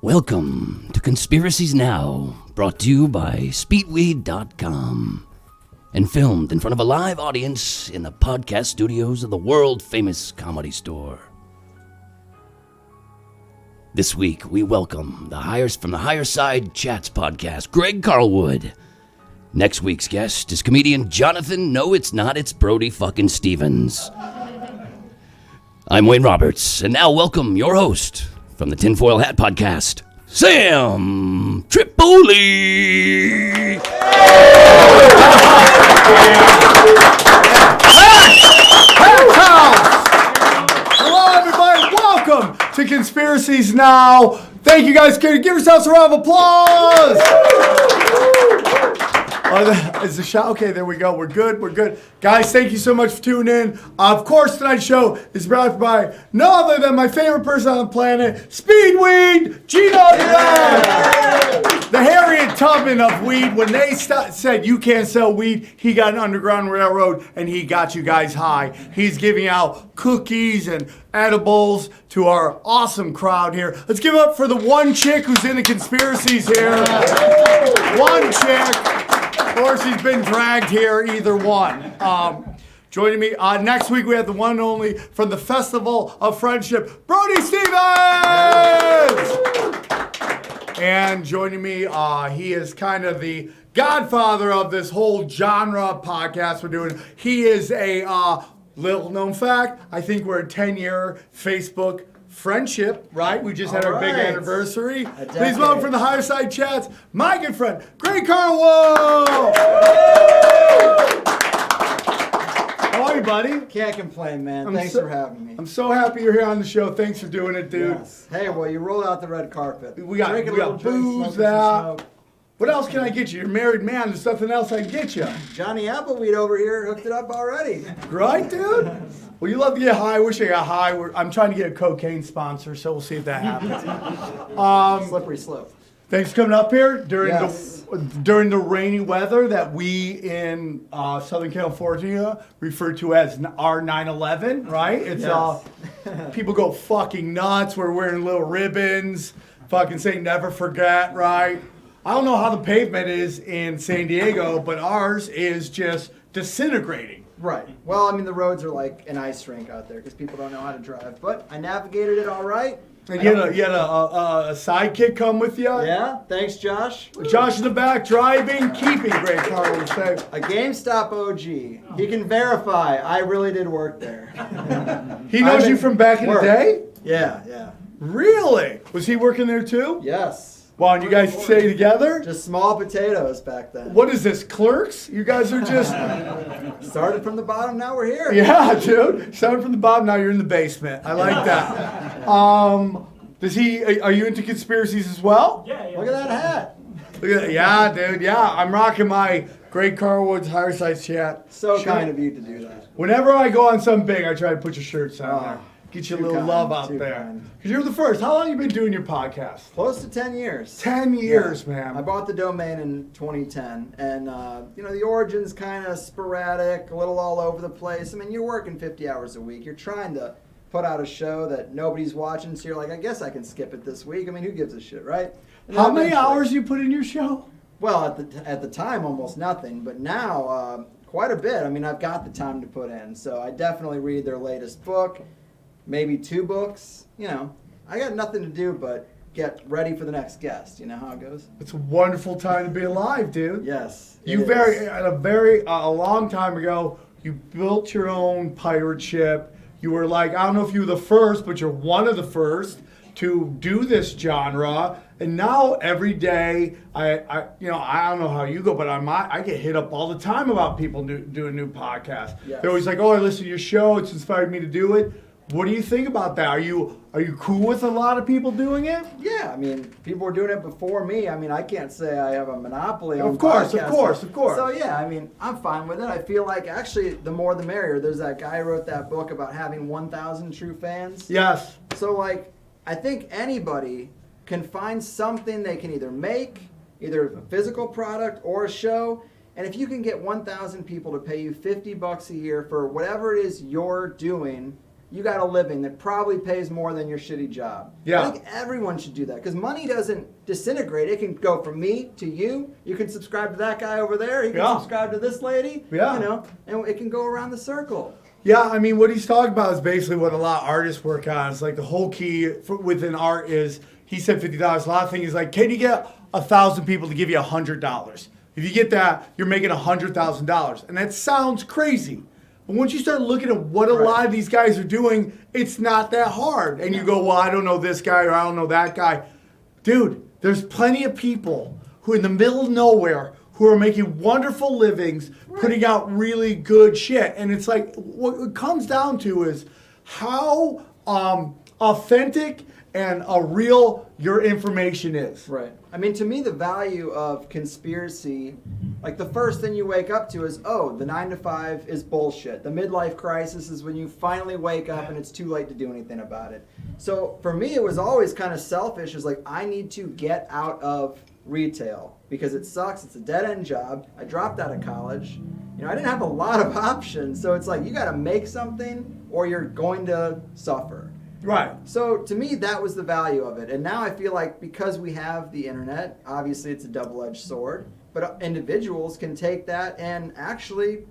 Welcome to Conspiracies Now, brought to you by Speedweed.com and filmed in front of a live audience in the podcast studios of the world-famous Comedy Store. This week, we welcome from the Higher Side Chats podcast, Greg Carlwood. Next week's guest is comedian Jonathan, no it's not, it's Brody fucking Stevens. I'm Wayne Roberts, and now welcome your host from the Tinfoil Hat Podcast, Sam Tripoli. Hello, everybody. Welcome to Conspiracies Now. Thank you guys. Give yourselves a round of applause. Is the shot? Okay, there we go. We're good. Guys, thank you so much for tuning in. Of course, tonight's show is brought by no other than my favorite person on the planet, Speedweed, Gino. The Harriet Tubman of weed. When they said you can't sell weed, he got an Underground Railroad and he got you guys high. He's giving out cookies and edibles to our awesome crowd here. Let's give it up for the one chick who's into conspiracies here. One chick. Of course, he's been dragged here, either one. Joining me next week, we have the one and only from the Festival of Friendship, Brody Stevens! And joining me, he is kind of the godfather of this whole genre podcast we're doing. He is a little known fact. I think we're a 10-year Facebook friendship, right? We just had our big anniversary. Please welcome from the Higher Side Chats, my good friend, Greg Carlwood! How are you, buddy? Can't complain, man. Thanks for having me. I'm so happy you're here on the show. Thanks for doing it, dude. Yes. Hey, well, you rolled out the red carpet. We got booze out. What else can I get you? You're a married man. There's nothing else I can get you. Johnny Appleweed over here hooked it up already. Right, dude? Well, you love to get high. I wish I got high. I'm trying to get a cocaine sponsor, so we'll see if that happens. Slippery slope. Thanks for coming up here during the rainy weather that we in Southern California refer to as our 9/11, right? It's people go fucking nuts. We're wearing little ribbons, fucking saying never forget, right? I don't know how the pavement is in San Diego, but ours is just disintegrating. Right. Well, I mean, the roads are like an ice rink out there because people don't know how to drive. But I navigated it all right. And you had a sidekick come with you? Yeah. Thanks, Josh. Josh in the back, driving, keeping Great Carlwood safe. A GameStop OG. He can verify I really did work there. He knows you from back in the day? Yeah. Really? Was he working there too? Yes. Wow, and you guys stay together? Just small potatoes back then. What is this, Clerks? You guys are just... Started from the bottom, now we're here. Yeah, dude. Started from the bottom, now you're in the basement. I like that. Are you into conspiracies as well? Yeah. Look at that hat. Look at that. Yeah, dude. Yeah, I'm rocking my Greg Carlwood's Higher Side Chat. So kind of you to do that. Whenever I go on something big, I try to put your shirts on there. Get you a little love out there. Because you're the first. How long have you been doing your podcast? Close to 10 years. 10 years, man. I bought the domain in 2010. And, the origin's kind of sporadic, a little all over the place. I mean, you're working 50 hours a week. You're trying to put out a show that nobody's watching. So you're like, I guess I can skip it this week. I mean, who gives a shit, right? How many hours you put in your show? Well, at the time, almost nothing. But now, quite a bit. I mean, I've got the time to put in. So I definitely read their latest book. Maybe 2 books, I got nothing to do but get ready for the next guest. You know how it goes? It's a wonderful time to be alive, dude. Yes. A long time ago, you built your own pirate ship. You were like, I don't know if you were the first, but you're one of the first to do this genre. And now every day, I don't know how you go, but I get hit up all the time about people doing new podcasts. Yes. They're always like, oh, I listen to your show. It's inspired me to do it. What do you think about that? Are you cool with a lot of people doing it? Yeah, I mean, people were doing it before me. I mean, I can't say I have a monopoly on Of course. So yeah, I mean, I'm fine with it. I feel like actually the more the merrier. There's that guy who wrote that book about having 1,000 true fans. Yes. So like, I think anybody can find something they can either make, either a physical product or a show. And if you can get 1,000 people to pay you $50 a year for whatever it is you're doing, you got a living that probably pays more than your shitty job. Yeah. I think everyone should do that because money doesn't disintegrate. It can go from me to you. You can subscribe to that guy over there. You can subscribe to this lady. Yeah. You know, and it can go around the circle. Yeah, I mean, what he's talking about is basically what a lot of artists work on. It's like the whole key within art is, he said $50. A lot of things is like, can you get 1,000 people to give you $100? If you get that, you're making $100,000. And that sounds crazy. But once you start looking at what a lot of these guys are doing, it's not that hard. And you go, well, I don't know this guy or I don't know that guy. Dude, there's plenty of people who are in the middle of nowhere who are making wonderful livings, putting out really good shit. And it's like, what it comes down to is how authentic and real your information is. Right. I mean, to me, the value of conspiracy, like the first thing you wake up to is, oh, the 9 to 5 is bullshit. The midlife crisis is when you finally wake up and it's too late to do anything about it. So for me, it was always kind of selfish. It's like, I need to get out of retail because it sucks. It's a dead-end job. I dropped out of college. You know, I didn't have a lot of options. So it's like, you got to make something or you're going to suffer. Right. So to me, that was the value of it. And now I feel like because we have the internet, obviously it's a double-edged sword, but individuals can take that and actually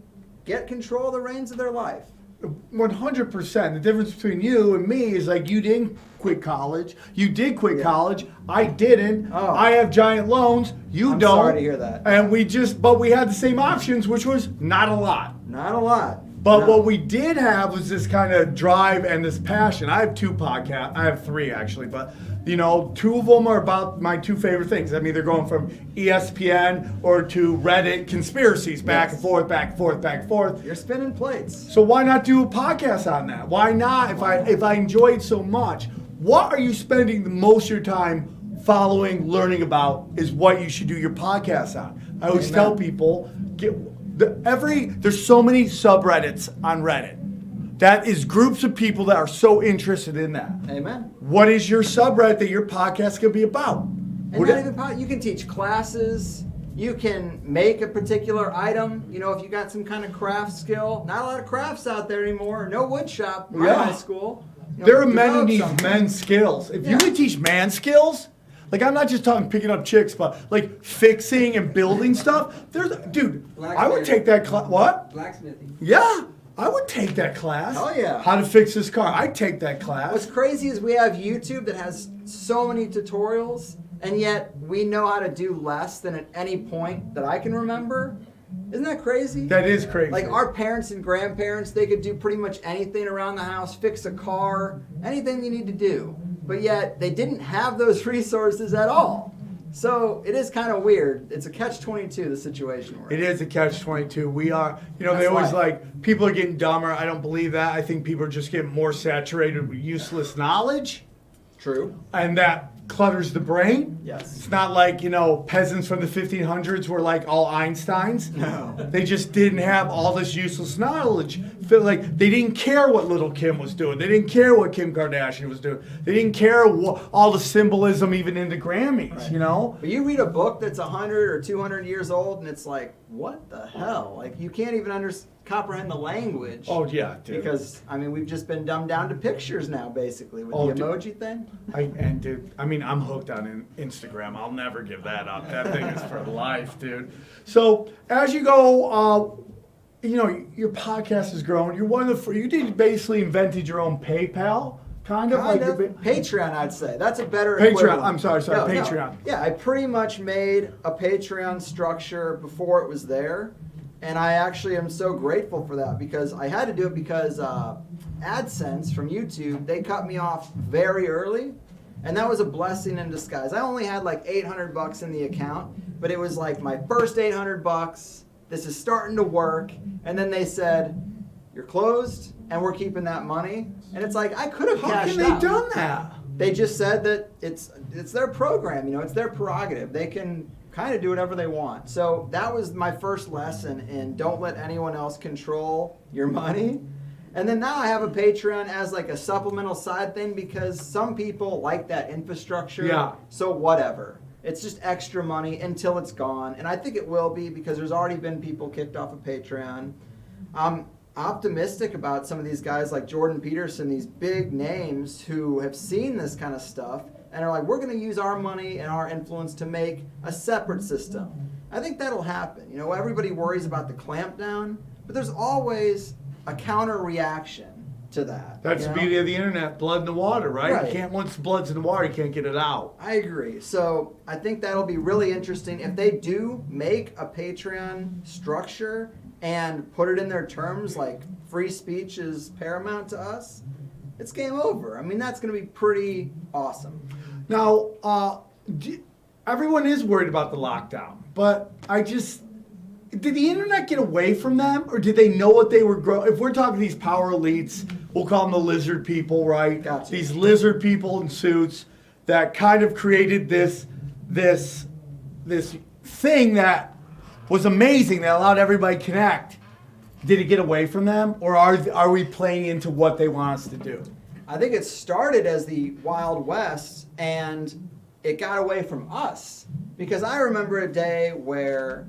get control of the reins of their life. 100%. The difference between you and me is like, you didn't quit college. You did quit college. I didn't. Oh. I have giant loans. I'm don't. Sorry to hear that. And but we had the same options, which was not a lot. Not a lot. But what we did have was this kind of drive and this passion. I have 2 podcasts. I have 3 actually, but you know, 2 of them are about my 2 favorite things. I'm either going from ESPN or to Reddit conspiracies, back and forth, back and forth, back and forth. You're spinning plates. So why not do a podcast on that? Why not? If I enjoy it so much, what are you spending the most of your time following, learning about is what you should do your podcast on. I always tell people, there's so many subreddits on Reddit. That is groups of people that are so interested in that. Amen. What is your subreddit that your podcast can be about? And you can teach classes. You can make a particular item. You know, if you got some kind of craft skill. Not a lot of crafts out there anymore. No wood shop in high school. You know, there are men who need men's skills. If you could teach man skills, like I'm not just talking picking up chicks, but like fixing and building stuff. I would take that class. What? Blacksmithing. Yeah. I would take that class. Oh, yeah. How to fix this car. I'd take that class. What's crazy is we have YouTube that has so many tutorials, and yet we know how to do less than at any point that I can remember. Isn't that crazy? That is crazy. Like our parents and grandparents, they could do pretty much anything around the house, fix a car, anything you need to do. But yet they didn't have those resources at all. So it is kind of weird. It's a catch-22, the situation we're in. It is a catch-22. We are, they always like, people are getting dumber. I don't believe that. I think people are just getting more saturated with useless knowledge. True. And that clutters the brain. Yes. It's not like, peasants from the 1500s were like all Einsteins. No. They just didn't have all this useless knowledge. Feel like they didn't care what little Kim was doing. They didn't care what Kim Kardashian was doing. They didn't care all the symbolism even in the Grammys, But you read a book that's 100 or 200 years old and it's like, what the hell? Like you can't even comprehend the language. Oh, yeah, dude. Because, we've just been dumbed down to pictures now, basically, with the emoji thing. I'm hooked on Instagram. I'll never give that up. That thing is for life, dude. So, as you go, your podcast is growing. You're one of you basically invented your own PayPal, kind of. Patreon, I'd say. That's a better Patreon. equivalent. I'm sorry, Patreon. No. Yeah, I pretty much made a Patreon structure before it was there. And I actually am so grateful for that because I had to do it because AdSense from YouTube, they cut me off very early. And that was a blessing in disguise. I only had like $800 in the account, but it was like my first $800. This is starting to work. And then they said, you're closed and we're keeping that money. And it's like, I could have cashed out. How can they done that? They just said that it's their program, it's their prerogative. They can kind of do whatever they want. So that was my first lesson in don't let anyone else control your money. And then now I have a Patreon as like a supplemental side thing because some people like that infrastructure. Yeah. So whatever. It's just extra money until it's gone. And I think it will be because there's already been people kicked off of Patreon. optimistic about some of these guys like Jordan Peterson, these big names who have seen this kind of stuff and are like, we're going to use our money and our influence to make a separate system. I think that'll happen. You know, everybody worries about the clampdown, but there's always a counter reaction to that. That's the beauty of the internet, blood in the water, right? Right. You can't, once the blood's in the water, you can't get it out. I agree. So I think that'll be really interesting. If they do make a Patreon structure and put it in their terms, like free speech is paramount to us, it's game over. I mean, that's going to be pretty awesome. Now, everyone is worried about the lockdown, but did the internet get away from them, or did they know what they were if we're talking these power elites, we'll call them the lizard people, right? Gotcha. These lizard people in suits that kind of created this thing that was amazing, that allowed everybody to connect. Did it get away from them, or are we playing into what they want us to do? I think it started as the Wild West, and it got away from us. Because I remember a day where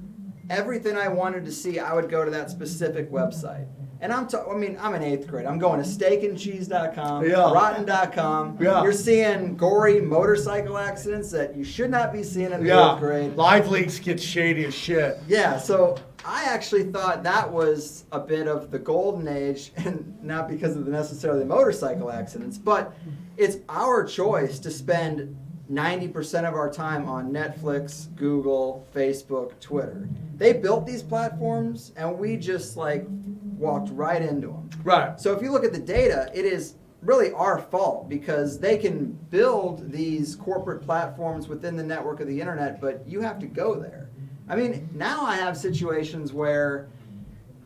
everything I wanted to see, I would go to that specific website. And I'm in 8th grade. I'm going to steakandcheese.com, Yeah. rotten.com. Yeah. You're seeing gory motorcycle accidents that you should not be seeing in the 8th grade. Live leaks get shady as shit. Yeah, so I actually thought that was a bit of the golden age, and not because of the necessarily motorcycle accidents, but it's our choice to spend 90% of our time on Netflix, Google, Facebook, Twitter. They built these platforms, and we just walked right into them. Right. So if you look at the data, it is really our fault because they can build these corporate platforms within the network of the internet, but you have to go there. I mean, now I have situations where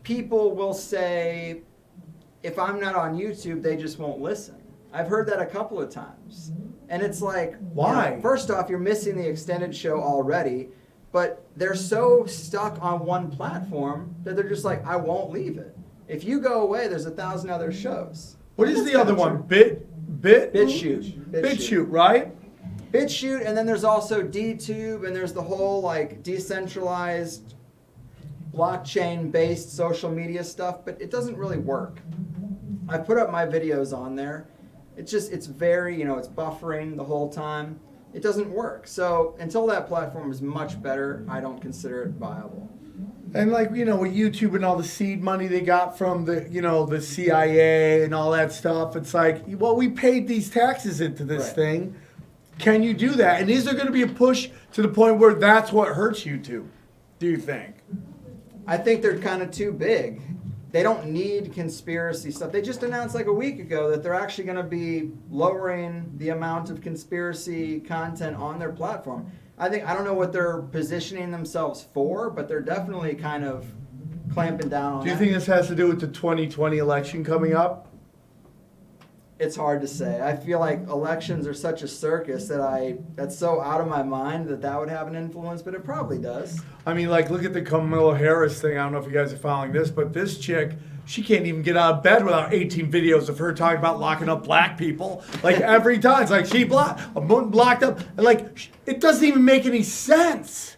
people will say, if I'm not on YouTube, they just won't listen. I've heard that a couple of times. And it's like, why? First off, you're missing the extended show already, but they're so stuck on one platform that they're just like, I won't leave it. If you go away, there's 1,000 other shows. What is the other one? BitChute. BitChute, right? BitChute, and then there's also DTube, and there's the whole decentralized blockchain-based social media stuff, but it doesn't really work. I put up my videos on there. It's very, it's buffering the whole time. It doesn't work. So until that platform is much better, I don't consider it viable. And with YouTube and all the seed money they got from the CIA and all that stuff, it's like, well, we paid these taxes into this thing. Can you do that? And is there going to be a push to the point where that's what hurts YouTube, do you think? I think they're kind of too big. They don't need conspiracy stuff. They just announced a week ago that they're actually going to be lowering the amount of conspiracy content on their platform. I don't know what they're positioning themselves for, but they're definitely kind of clamping down on that. Do you think this has to do with the 2020 election coming up? It's hard to say. I feel like elections are such a circus that's so out of my mind that would have an influence, but it probably does. I mean, look at the Kamala Harris thing. I don't know if you guys are following this, but this chick, she can't even get out of bed without 18 videos of her talking about locking up black people. Every time. It's like she blocked up. And it doesn't even make any sense.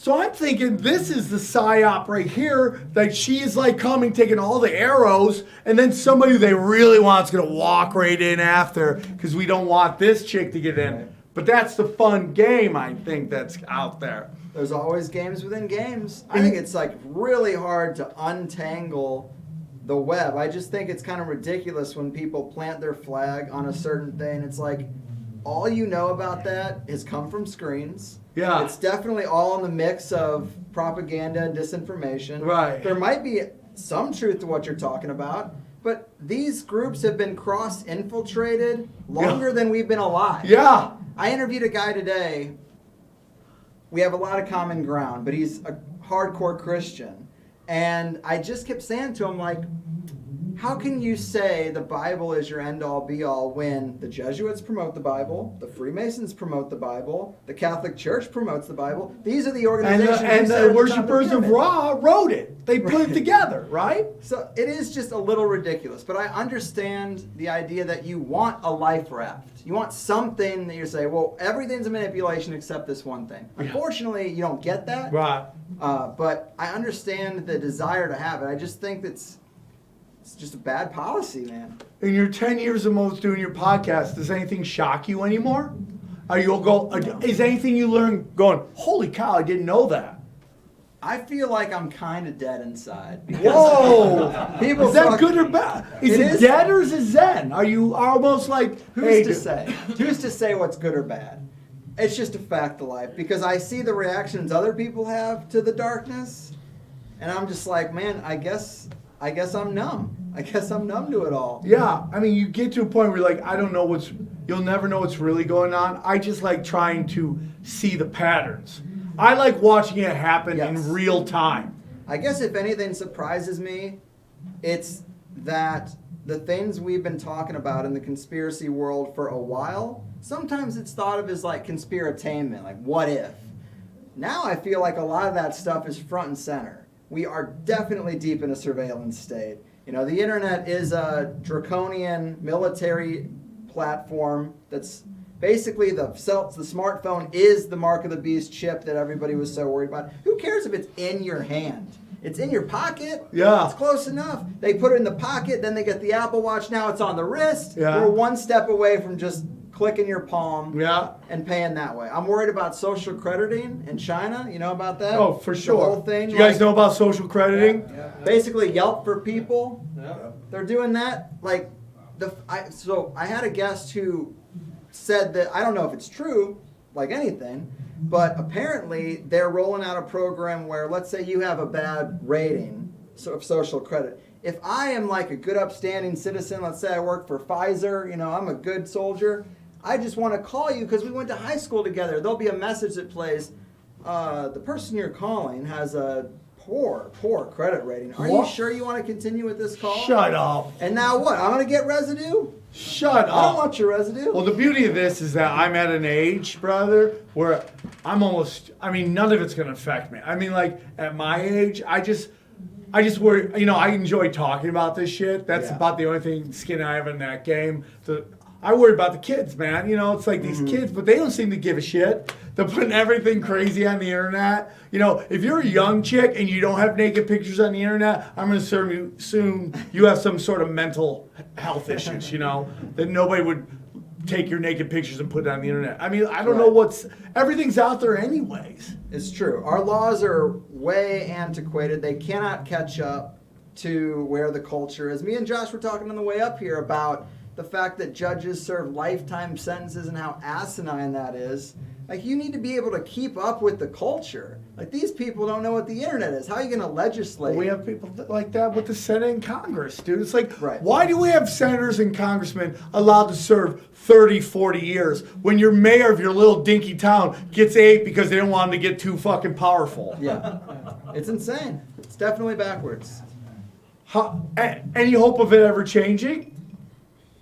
So I'm thinking this is the psyop right here. She is coming, taking all the arrows, and then somebody who they really want is going to walk right in after because we don't want this chick to get in. Right. But that's the fun game, I think, that's out there. There's always games within games. I think it's really hard to untangle the web. I just think it's kind of ridiculous when people plant their flag on a certain thing. It's all you know about that has come from screens. Yeah. It's definitely all in the mix of propaganda and disinformation. Right. There might be some truth to what you're talking about, but these groups have been cross-infiltrated longer than we've been alive. Yeah. I interviewed a guy today. We have a lot of common ground, but he's a hardcore Christian. And I just kept saying to him, how can you say the Bible is your end-all be-all when the Jesuits promote the Bible, the Freemasons promote the Bible, the Catholic Church promotes the Bible? These are the organizations and the worshippers of Ra wrote it. They put it together, right? So it is just a little ridiculous. But I understand the idea that you want a life raft. You want something that you say, well, everything's a manipulation except this one thing. Unfortunately, you don't get that. Right. But I understand the desire to have it. I just think it's just a bad policy, man. In your 10 years of most doing your podcast, does anything shock you anymore? Is anything you learn going, holy cow, I didn't know that? I feel like I'm kind of dead inside. Whoa! People is that talk, good or bad? Is it dead or is it zen? Are you almost like, who's to say? Who's to say what's good or bad? It's just a fact of life, because I see the reactions other people have to the darkness, and I'm just like, man, I guess I'm numb. I guess I'm numb to it all. Yeah, I mean, you get to a point where you're like, I don't know you'll never know what's really going on. I just like trying to see the patterns. I like watching it happen in real time. I guess if anything surprises me, it's that the things we've been talking about in the conspiracy world for a while, sometimes it's thought of as like conspiratainment, like what if? Now I feel like a lot of that stuff is front and center. We are definitely deep in a surveillance state. You know, the internet is a draconian military platform that's basically the smartphone is the mark of the beast chip that everybody was so worried about. Who cares if it's in your hand? It's in your pocket. Yeah. It's close enough. They put it in the pocket, then they get the Apple Watch. Now it's on the wrist. Yeah. We're one step away from just clicking your palm and paying that way. I'm worried about social crediting in China. You know about that? Oh, for sure. The whole thing. Do you guys know about social crediting? Yeah. Basically, Yelp for people. Yeah. They're doing that. Like, so I had a guest who said that, I don't know if it's true, like anything, but apparently they're rolling out a program where, let's say you have a bad rating of social credit. If I am like a good upstanding citizen, let's say I work for Pfizer, you know, I'm a good soldier, I just want to call you because we went to high school together. There'll be a message that plays, the person you're calling has a poor credit rating. Are you sure you want to continue with this call? Shut up. And now what? I'm going to get residue? Shut up. I don't want your residue. Well, the beauty of this is that I'm at an age, brother, where none of it's going to affect me. I mean, like, at my age, I just worry, you know, I enjoy talking about this shit. That's about the only skin I have in that game. I worry about the kids, man. You know, it's like these kids, but they don't seem to give a shit. They're putting everything crazy on the internet. You know, if you're a young chick and you don't have naked pictures on the internet, I'm going to assume you have some sort of mental health issues, you know, that nobody would take your naked pictures and put it on the internet. I mean, I don't know everything's out there anyways. It's true. Our laws are way antiquated. They cannot catch up to where the culture is. Me and Josh were talking on the way up here about the fact that judges serve lifetime sentences and how asinine that is. Like, you need to be able to keep up with the culture. Like, these people don't know what the internet is. How are you going to legislate? We have people like that with the Senate and Congress, dude. It's like, why do we have senators and congressmen allowed to serve 30, 40 years when your mayor of your little dinky town gets 8 because they don't want him to get too fucking powerful? Yeah. It's insane. It's definitely backwards. Any hope of it ever changing?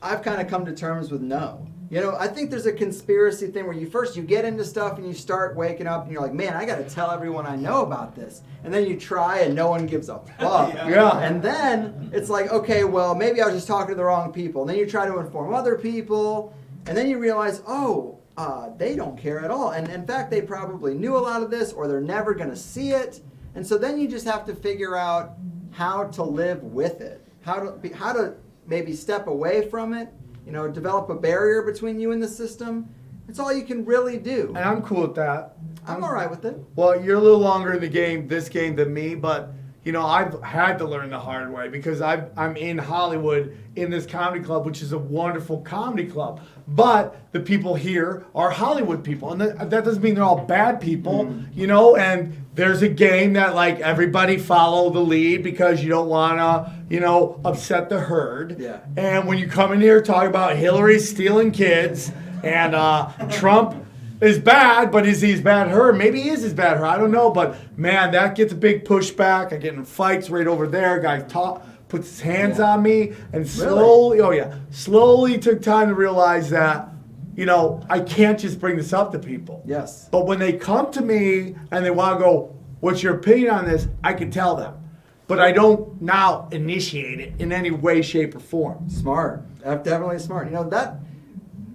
I've kind of come to terms with no. You know, I think there's a conspiracy thing where you get into stuff and you start waking up and you're like, man, I got to tell everyone I know about this. And then you try and no one gives a fuck. Yeah. And then it's like, okay, well, maybe I was just talking to the wrong people. And then you try to inform other people. And then you realize, they don't care at all. And in fact, they probably knew a lot of this or they're never going to see it. And so then you just have to figure out how to live with it, how to maybe step away from it, you know, develop a barrier between you and the system. It's all you can really do. And I'm cool with that. I'm all right with it. Well, you're a little longer in this game than me, but, you know, I've had to learn the hard way because I'm in Hollywood in this comedy club, which is a wonderful comedy club. But the people here are Hollywood people. And that doesn't mean they're all bad people, you know, and there's a game that, like, everybody follow the lead because you don't want to, you know, upset the herd. Yeah. And when you come in here talking about Hillary stealing kids and Trump is bad, but is he as bad her? Maybe he is as bad her. I don't know. But, man, that gets a big pushback. I get in fights right over there. Guys puts his hands on me, and slowly took time to realize that, I can't just bring this up to people. Yes. But when they come to me and they want to go, what's your opinion on this? I can tell them. But I don't now initiate it in any way, shape, or form. Smart. Definitely smart. That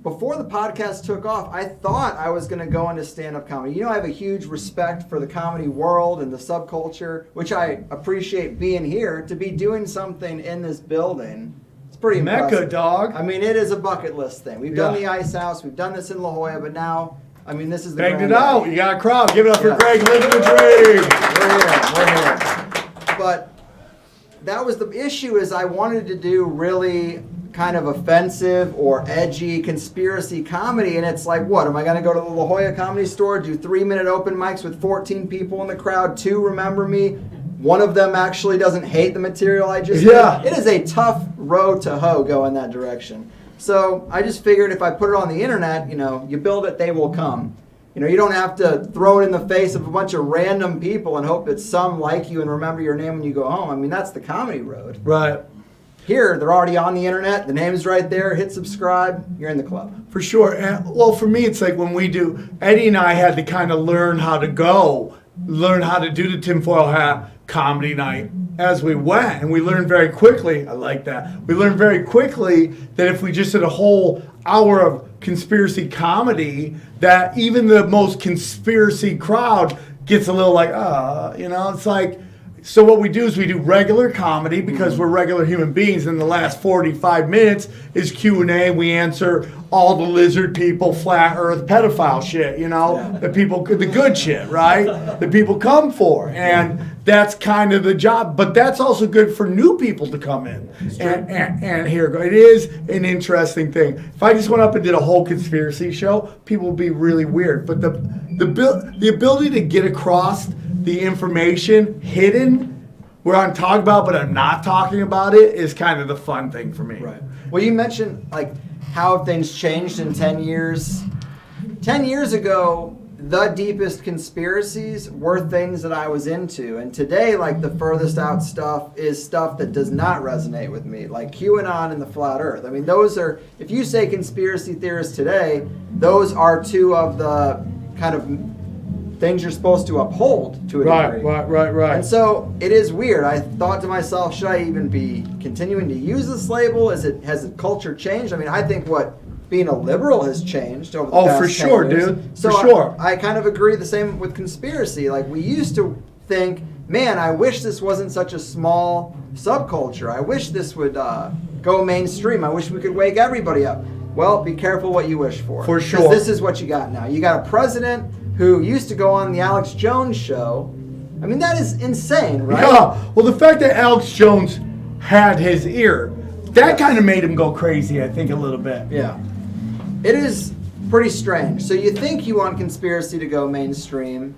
before the podcast took off, I thought I was going to go into stand-up comedy. I have a huge respect for the comedy world and the subculture, which I appreciate being here. To be doing something in this building, it's pretty impressive. Mecca, dog. I mean, it is a bucket list thing. We've done the Ice House. We've done this in La Jolla, but now, this is the Banged grand it out. day. You got a crowd. Give it up for Greg living the dream. We're here. But that was the issue, is I wanted to do really kind of offensive or edgy conspiracy comedy, and it's like, what, am I going to go to the La Jolla Comedy Store, do 3-minute open mics with 14 people in the crowd, 2 remember me, one of them actually doesn't hate the material I just did? It is a tough road to hoe go in that direction. So I just figured if I put it on the internet, you build it, they will come. You don't have to throw it in the face of a bunch of random people and hope that some like you and remember your name when you go home. That's the comedy road. Right. Here, they're already on the internet. The name's right there. Hit subscribe. You're in the club. For sure. And, for me, it's like when we do, Eddie and I had to kind of learn how to do the tinfoil hat comedy night as we went. And we learned very quickly, I like that, we learned very quickly that if we just did a whole hour of conspiracy comedy, that even the most conspiracy crowd gets a little like, it's like, so what we do is we do regular comedy because we're regular human beings, and the last 45 minutes is Q&A. We answer all the lizard people, flat earth, pedophile shit, the good shit, right? That people come for. And that's kind of the job. But that's also good for new people to come in. And here, it is an interesting thing. If I just went up and did a whole conspiracy show, people would be really weird. But the ability to get across the information hidden where I'm talking about but I'm not talking about it is kind of the fun thing for me. Right. Well, you mentioned how have things changed in 10 years. 10 years ago, the deepest conspiracies were things that I was into. And today, the furthest out stuff is stuff that does not resonate with me, like QAnon and the flat earth. Those are, if you say conspiracy theorists today, those are 2 of the kind of things you're supposed to uphold to a degree. Right. And so it is weird. I thought to myself, should I even be continuing to use this label? Has the culture changed? I think being a liberal has changed over the past 10 years. Oh, for sure, dude. So for sure. I kind of agree the same with conspiracy. We used to think, man, I wish this wasn't such a small subculture. I wish this would go mainstream. I wish we could wake everybody up. Well, be careful what you wish for. For sure. Because this is what you got now. You got a president who used to go on the Alex Jones show. That is insane, right? Yeah. Well, the fact that Alex Jones had his ear, that kind of made him go crazy, I think, a little bit. Yeah. It is pretty strange. So you think you want conspiracy to go mainstream,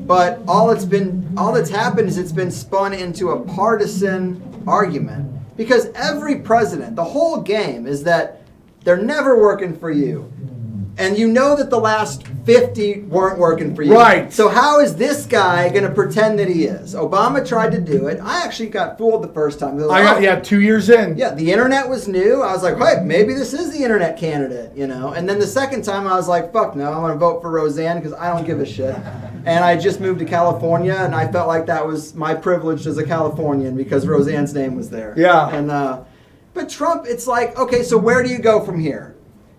but all that's happened is it's been spun into a partisan argument. Because every president, the whole game is that they're never working for you. And that the last 50 weren't working for you. Right. So how is this guy going to pretend that he is? Obama tried to do it. I actually got fooled the first time. 2 years in. Yeah, the internet was new. I was like, hey, maybe this is the internet candidate, And then the second time I was like, fuck no, I'm going to vote for Roseanne because I don't give a shit. And I just moved to California, and I felt like that was my privilege as a Californian because Roseanne's name was there. Yeah. And but Trump, it's like, okay, so where do you go from here?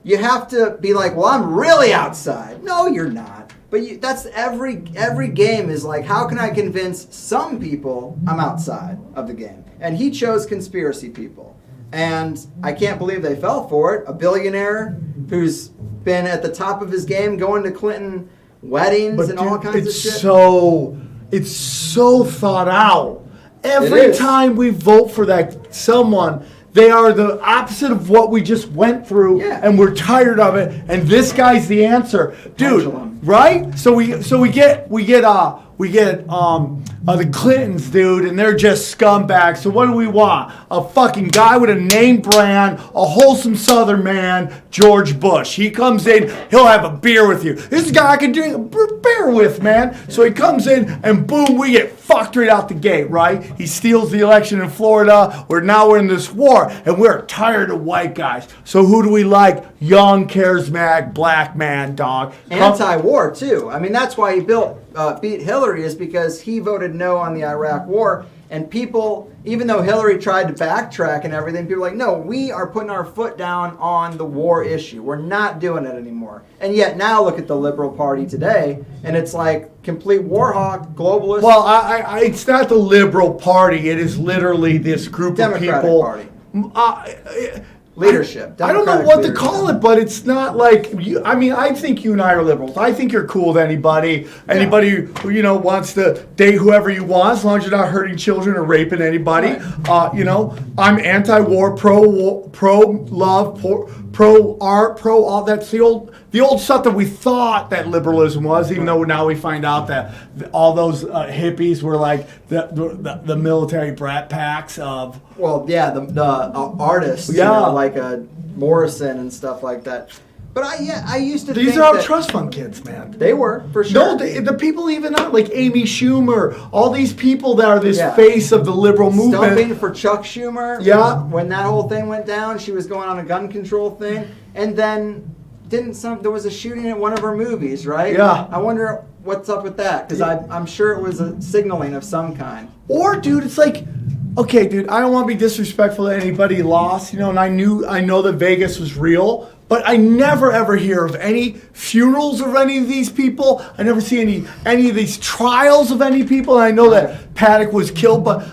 You have to be like, well, I'm really outside. No, you're not. But that's every game is like, how can I convince some people I'm outside of the game? And he chose conspiracy people. And I can't believe they fell for it. A billionaire who's been at the top of his game going to Clinton weddings and all kinds of shit. It's so thought out. Every time we vote for that someone, they are the opposite of what we just went through, and we're tired of it. And this guy's the answer, dude. Right? So we get the Clintons, dude, and they're just scumbags. So what do we want? A fucking guy with a name brand, a wholesome Southern man, George Bush. He comes in, he'll have a beer with you. This is a guy I can drink a beer with, man. So he comes in, and boom, we get fucked right out the gate, right? He steals the election in Florida. We're in this war, and we're tired of white guys. So who do we like? Young, charismatic, black man, dog. Anti-war, too. I mean, that's why he beat Hillary, is because he voted no on the Iraq war. And people, even though Hillary tried to backtrack and everything, people are like, no, we are putting our foot down on the war issue. We're not doing it anymore. And yet now look at the Liberal Party today, and it's like complete war hawk, globalist. Well, it's not the Liberal Party. It is literally this group Democratic of people. Party. Leadership. I don't know what to call it, but it's not like you. I mean, I think you and I are liberals. I think you're cool with anybody. Anybody who wants to date whoever you want, as long as you're not hurting children or raping anybody. Right. I'm anti-war, pro-love, pro-art, pro-all. That's the old stuff that we thought that liberalism was, even though now we find out that all those hippies were like the military brat packs of. Well, yeah, the artists, like Morrison and stuff like that. But I used to think these are all trust fund kids, man. They were, for sure. No, the people even out, like Amy Schumer, all these people that are this face of the liberal movement. Stumping for Chuck Schumer. Yeah. When that whole thing went down, she was going on a gun control thing. And then there was a shooting at one of her movies, right? Yeah. I wonder what's up with that, because I'm sure it was a signaling of some kind. Or, dude, it's like, okay, dude, I don't want to be disrespectful to anybody lost, and I know that Vegas was real, but I never ever hear of any funerals of any of these people. I never see any of these trials of any people. And I know that Paddock was killed, but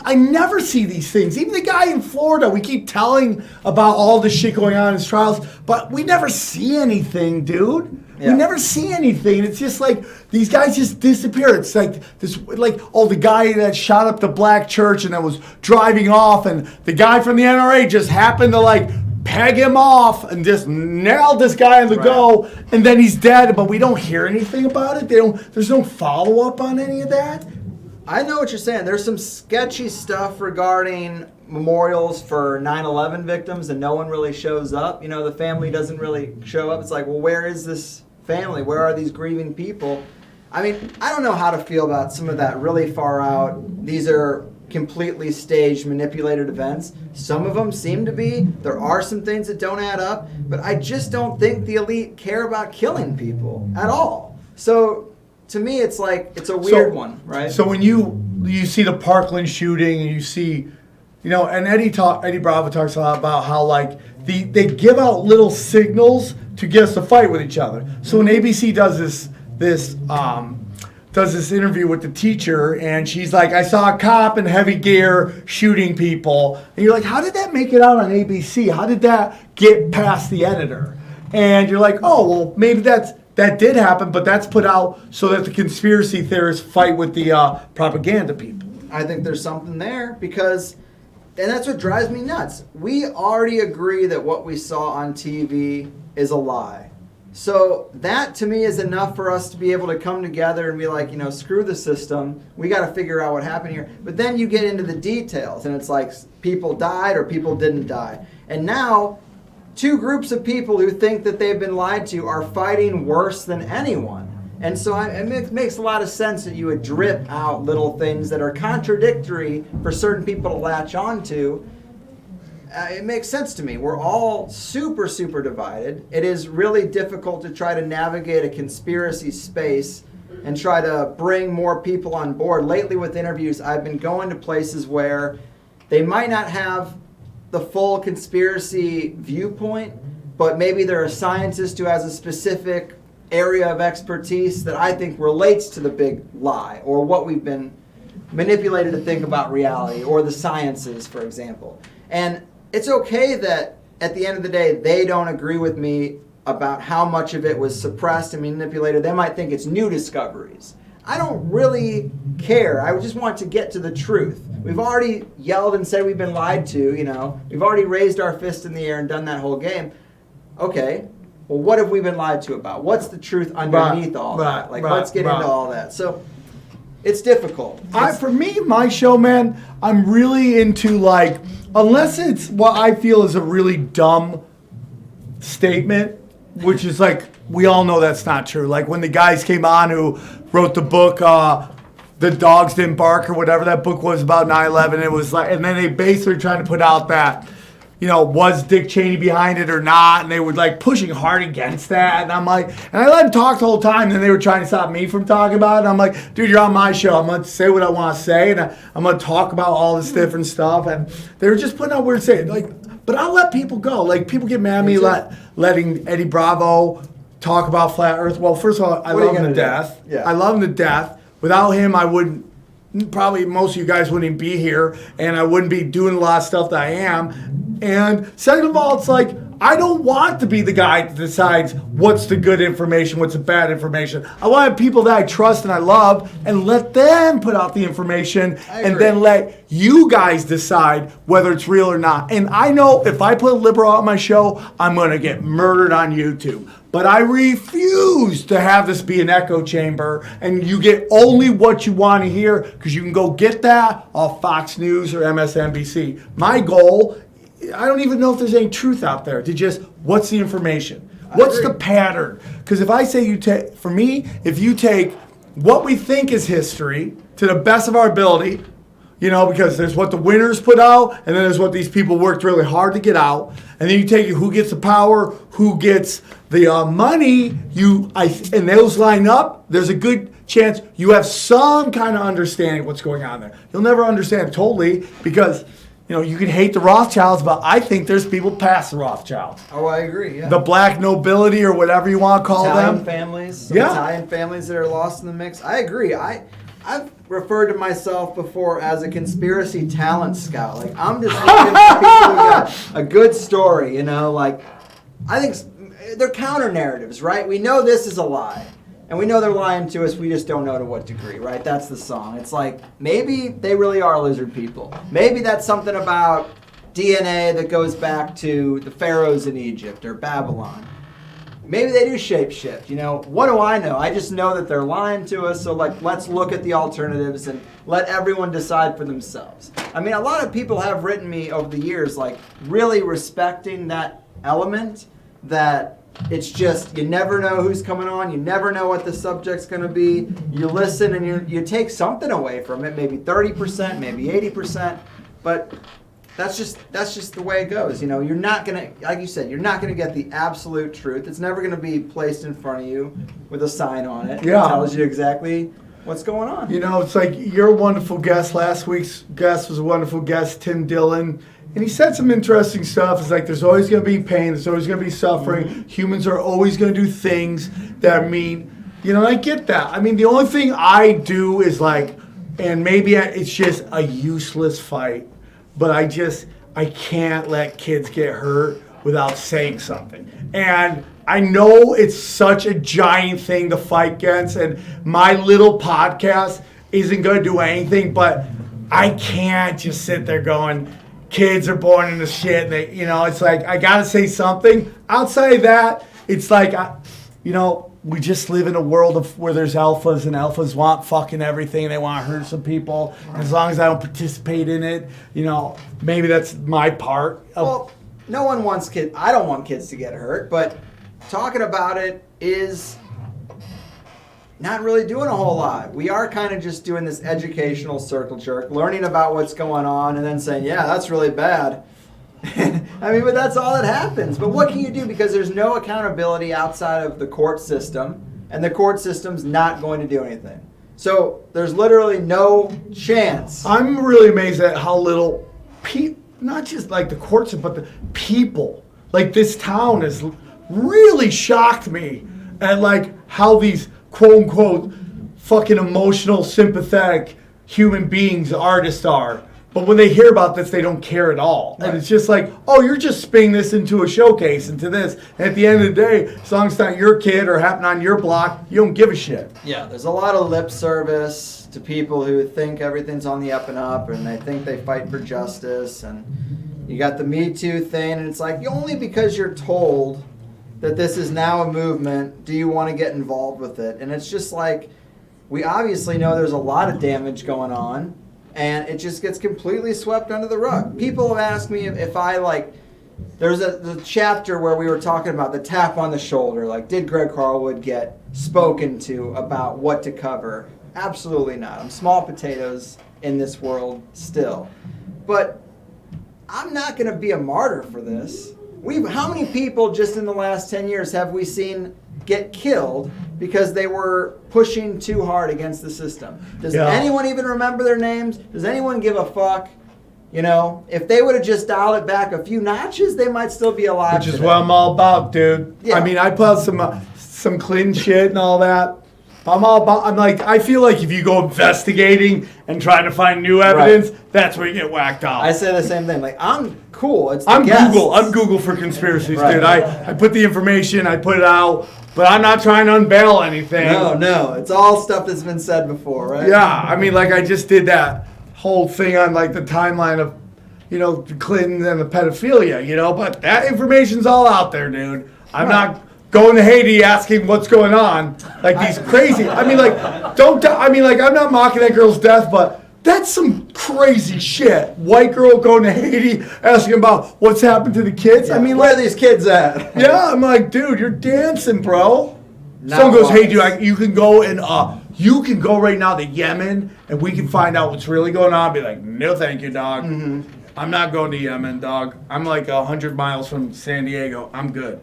I never see these things. Even the guy in Florida, we keep telling about all this shit going on in his trials, but we never see anything, dude. Yeah. We never see anything. It's just like these guys just disappear. It's like this, the guy that shot up the black church and then was driving off, and the guy from the NRA just happened to peg him off and just nailed this guy on the go, and then he's dead. But we don't hear anything about it. There's no follow up on any of that. I know what you're saying. There's some sketchy stuff regarding memorials for 9/11 victims, and no one really shows up. The family doesn't really show up. It's like, well, where is this family? Where are these grieving people? I mean, I don't know how to feel about some of that really far out. These are completely staged, manipulated events. Some of them seem to be. There are some things that don't add up, but I just don't think the elite care about killing people at all. So to me, it's like, it's a weird one, right? So when you see the Parkland shooting, and you see, and Eddie Bravo talks a lot about how they give out little signals to get us to fight with each other. So when ABC does this interview with the teacher, and she's like, I saw a cop in heavy gear shooting people. And you're like, how did that make it out on ABC? How did that get past the editor? And you're like, oh, well, maybe that did happen, but that's put out so that the conspiracy theorists fight with the propaganda people. I think there's something there, because, and that's what drives me nuts. We already agree that what we saw on TV is a lie. So that, to me, is enough for us to be able to come together and be like, screw the system. We got to figure out what happened here. But then you get into the details, and it's like people died or people didn't die. And now, two groups of people who think that they've been lied to are fighting worse than anyone. And so it makes a lot of sense that you would drip out little things that are contradictory for certain people to latch onto. It makes sense to me. We're all super, super divided. It is really difficult to try to navigate a conspiracy space and try to bring more people on board. Lately with interviews, I've been going to places where they might not have the full conspiracy viewpoint, but maybe they're a scientist who has a specific area of expertise that I think relates to the big lie, or what we've been manipulated to think about reality, or the sciences, for example. And it's okay that at the end of the day, they don't agree with me about how much of it was suppressed and manipulated. They might think it's new discoveries. I don't really care. I just want to get to the truth. We've already yelled and said we've been lied to, We've already raised our fist in the air and done that whole game. Okay, well, what have we been lied to about? What's the truth underneath all that? Let's get into all that. So it's difficult. For me, my show, man, I'm really into like, unless it's what I feel is a really dumb statement, which is like, we all know that's not true. Like when the guys came on who wrote the book, The Dogs Didn't Bark or whatever that book was about 9/11, it was like, and then they basically trying to put out that, you know, was Dick Cheney behind it or not? And they were like pushing hard against that. And I'm like, and I let them talk the whole time. And then they were trying to stop me from talking about it. And I'm like, dude, you're on my show. I'm going to say what I want to say. And I'm going to talk about all this different stuff. And they were just putting out weird saying. Like, but I'll let people go. Like, people get mad at me letting Eddie Bravo talk about Flat Earth. Well, first of all, I love him to death. Yeah. I love him to death. Without him, I wouldn't. Probably most of you guys wouldn't even be here, and I wouldn't be doing a lot of stuff that I am. And second of all, it's like, I don't want to be the guy that decides what's the good information, what's the bad information. I want people that I trust and I love and let them put out the information and then let you guys decide whether it's real or not. And I know if I put a liberal on my show, I'm going to get murdered on YouTube. But I refuse to have this be an echo chamber and you get only what you want to hear because you can go get that off Fox News or MSNBC. My goal, I don't even know if there's any truth out there, to just, what's the information? What's the pattern? Because if I say for me, if you take what we think is history to the best of our ability, you know, because there's what the winners put out, and then there's what these people worked really hard to get out, and then you take who gets the power, who gets the money, and those line up, there's a good chance you have some kind of understanding of what's going on there. You'll never understand totally because, you know, you can hate the Rothschilds, but I think there's people past the Rothschilds. Oh, I agree, yeah. The black nobility or whatever you want to call Italian them. families. Yeah. Italian families that are lost in the mix. I agree. I've referred to myself before as a conspiracy talent scout. Like, I'm just looking for people who got a good story, you know? Like, I think they're counter narratives, right? We know this is a lie. And we know they're lying to us, we just don't know to what degree, right? That's the song. It's like, maybe they really are lizard people. Maybe that's something about DNA that goes back to the pharaohs in Egypt or Babylon. Maybe they do shapeshift, you know? What do I know? I just know that they're lying to us, so like, let's look at the alternatives and let everyone decide for themselves. I mean, a lot of people have written me over the years, like, really respecting that element that it's just, you never know who's coming on. You never know what the subject's going to be. You listen and you take something away from it, maybe 30%, maybe 80%. But that's just the way it goes. You know, you're not going to, like you said, you're not going to get the absolute truth. It's never going to be placed in front of you with a sign on it. Yeah. It tells you exactly what's going on. You know, it's like, you're a wonderful guest. Last week's guest was a wonderful guest, Tim Dillon. And he said some interesting stuff. It's like, there's always going to be pain. There's always going to be suffering. Mm-hmm. Humans are always going to do things that mean, you know, I get that. I mean, the only thing I do is like, and maybe it's just a useless fight, but I can't let kids get hurt without saying something. And I know it's such a giant thing to fight against, and my little podcast isn't going to do anything, but I can't just sit there going, kids are born into shit. They, you know, it's like, I got to say something. Outside of that, it's like, you know, we just live in a world where there's alphas, and alphas want fucking everything. They want to hurt some people. And as long as I don't participate in it, you know, maybe that's my part. Well, no one wants kids. I don't want kids to get hurt, but talking about it is not really doing a whole lot. We are kind of just doing this educational circle jerk, learning about what's going on, and then saying, yeah, that's really bad. I mean, but that's all that happens. But what can you do? Because there's no accountability outside of the court system, and the court system's not going to do anything. So there's literally no chance. I'm really amazed at how little not just like the courts, but the people, like this town has really shocked me at like how these quote unquote fucking emotional, sympathetic human beings artists are. But when they hear about this, they don't care at all. Right. And it's just like, oh, you're just spinning this into a showcase, into this. And at the end of the day, as long as it's not your kid or happening on your block, you don't give a shit. Yeah, there's a lot of lip service to people who think everything's on the up and up, and they think they fight for justice. And you got the Me Too thing, and it's like, only because you're told that this is now a movement, do you want to get involved with it? And it's just like, we obviously know there's a lot of damage going on, and it just gets completely swept under the rug. People have asked me if I like. There's the chapter where we were talking about the tap on the shoulder. Like, did Greg Carlwood get spoken to about what to cover? Absolutely not. I'm small potatoes in this world still. But I'm not going to be a martyr for this. How many people just in the last 10 years have we seen get killed because they were pushing too hard against the system? Does anyone even remember their names? Does anyone give a fuck? You know, if they would have just dialed it back a few notches, they might still be alive. Which is what I'm all about, dude. Yeah. I mean, I put some clean shit and all that. I'm like, I feel like if you go investigating and trying to find new evidence, that's where you get whacked out. I say the same thing. Like, I'm cool. I'm Google for conspiracies, dude. I put the information, I put it out, but I'm not trying to unveil anything. No. It's all stuff that's been said before, right? Yeah, I mean, like, I just did that whole thing on, like, the timeline of, you know, the Clintons and the pedophilia, you know, but that information's all out there, dude. I'm not going to Haiti asking what's going on, like these crazy. I mean, like, I'm not mocking that girl's death, but that's some crazy shit. White girl going to Haiti asking about what's happened to the kids. Yeah, I mean, where are these kids at? Yeah, I'm like, dude, you're dancing, bro. Not Someone goes, wise. hey, dude, you can go and you can go right now to Yemen and we can find out what's really going on. Be like, no, thank you, dog. Mm-hmm. I'm not going to Yemen, dog. I'm like 100 miles from San Diego. I'm good.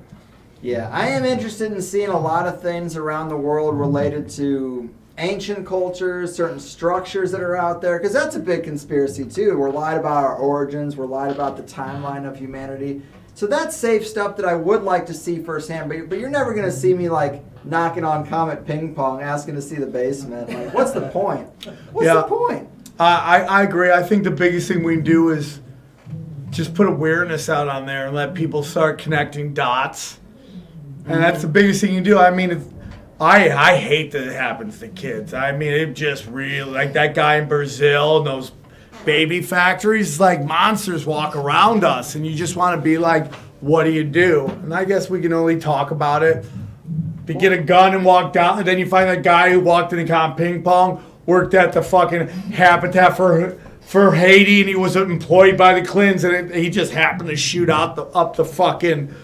Yeah, I am interested in seeing a lot of things around the world related to ancient cultures, certain structures that are out there, because that's a big conspiracy too. We're lied about our origins, we're lied about the timeline of humanity. So that's safe stuff that I would like to see firsthand, but you're never going to see me like knocking on Comet Ping Pong, asking to see the basement. Like, what's the point? What's the point? I agree. I think the biggest thing we can do is just put awareness out on there and let people start connecting dots. And that's the biggest thing you do. I mean, I hate that it happens to kids. I mean, it just really, like that guy in Brazil and those baby factories, like monsters walk around us. And you just want to be like, what do you do? And I guess we can only talk about it. To get a gun and walk down, and then you find that guy who walked in and caught ping pong, worked at the fucking Habitat for Haiti, and he was employed by the Clintons, and he just happened to shoot out up the fucking...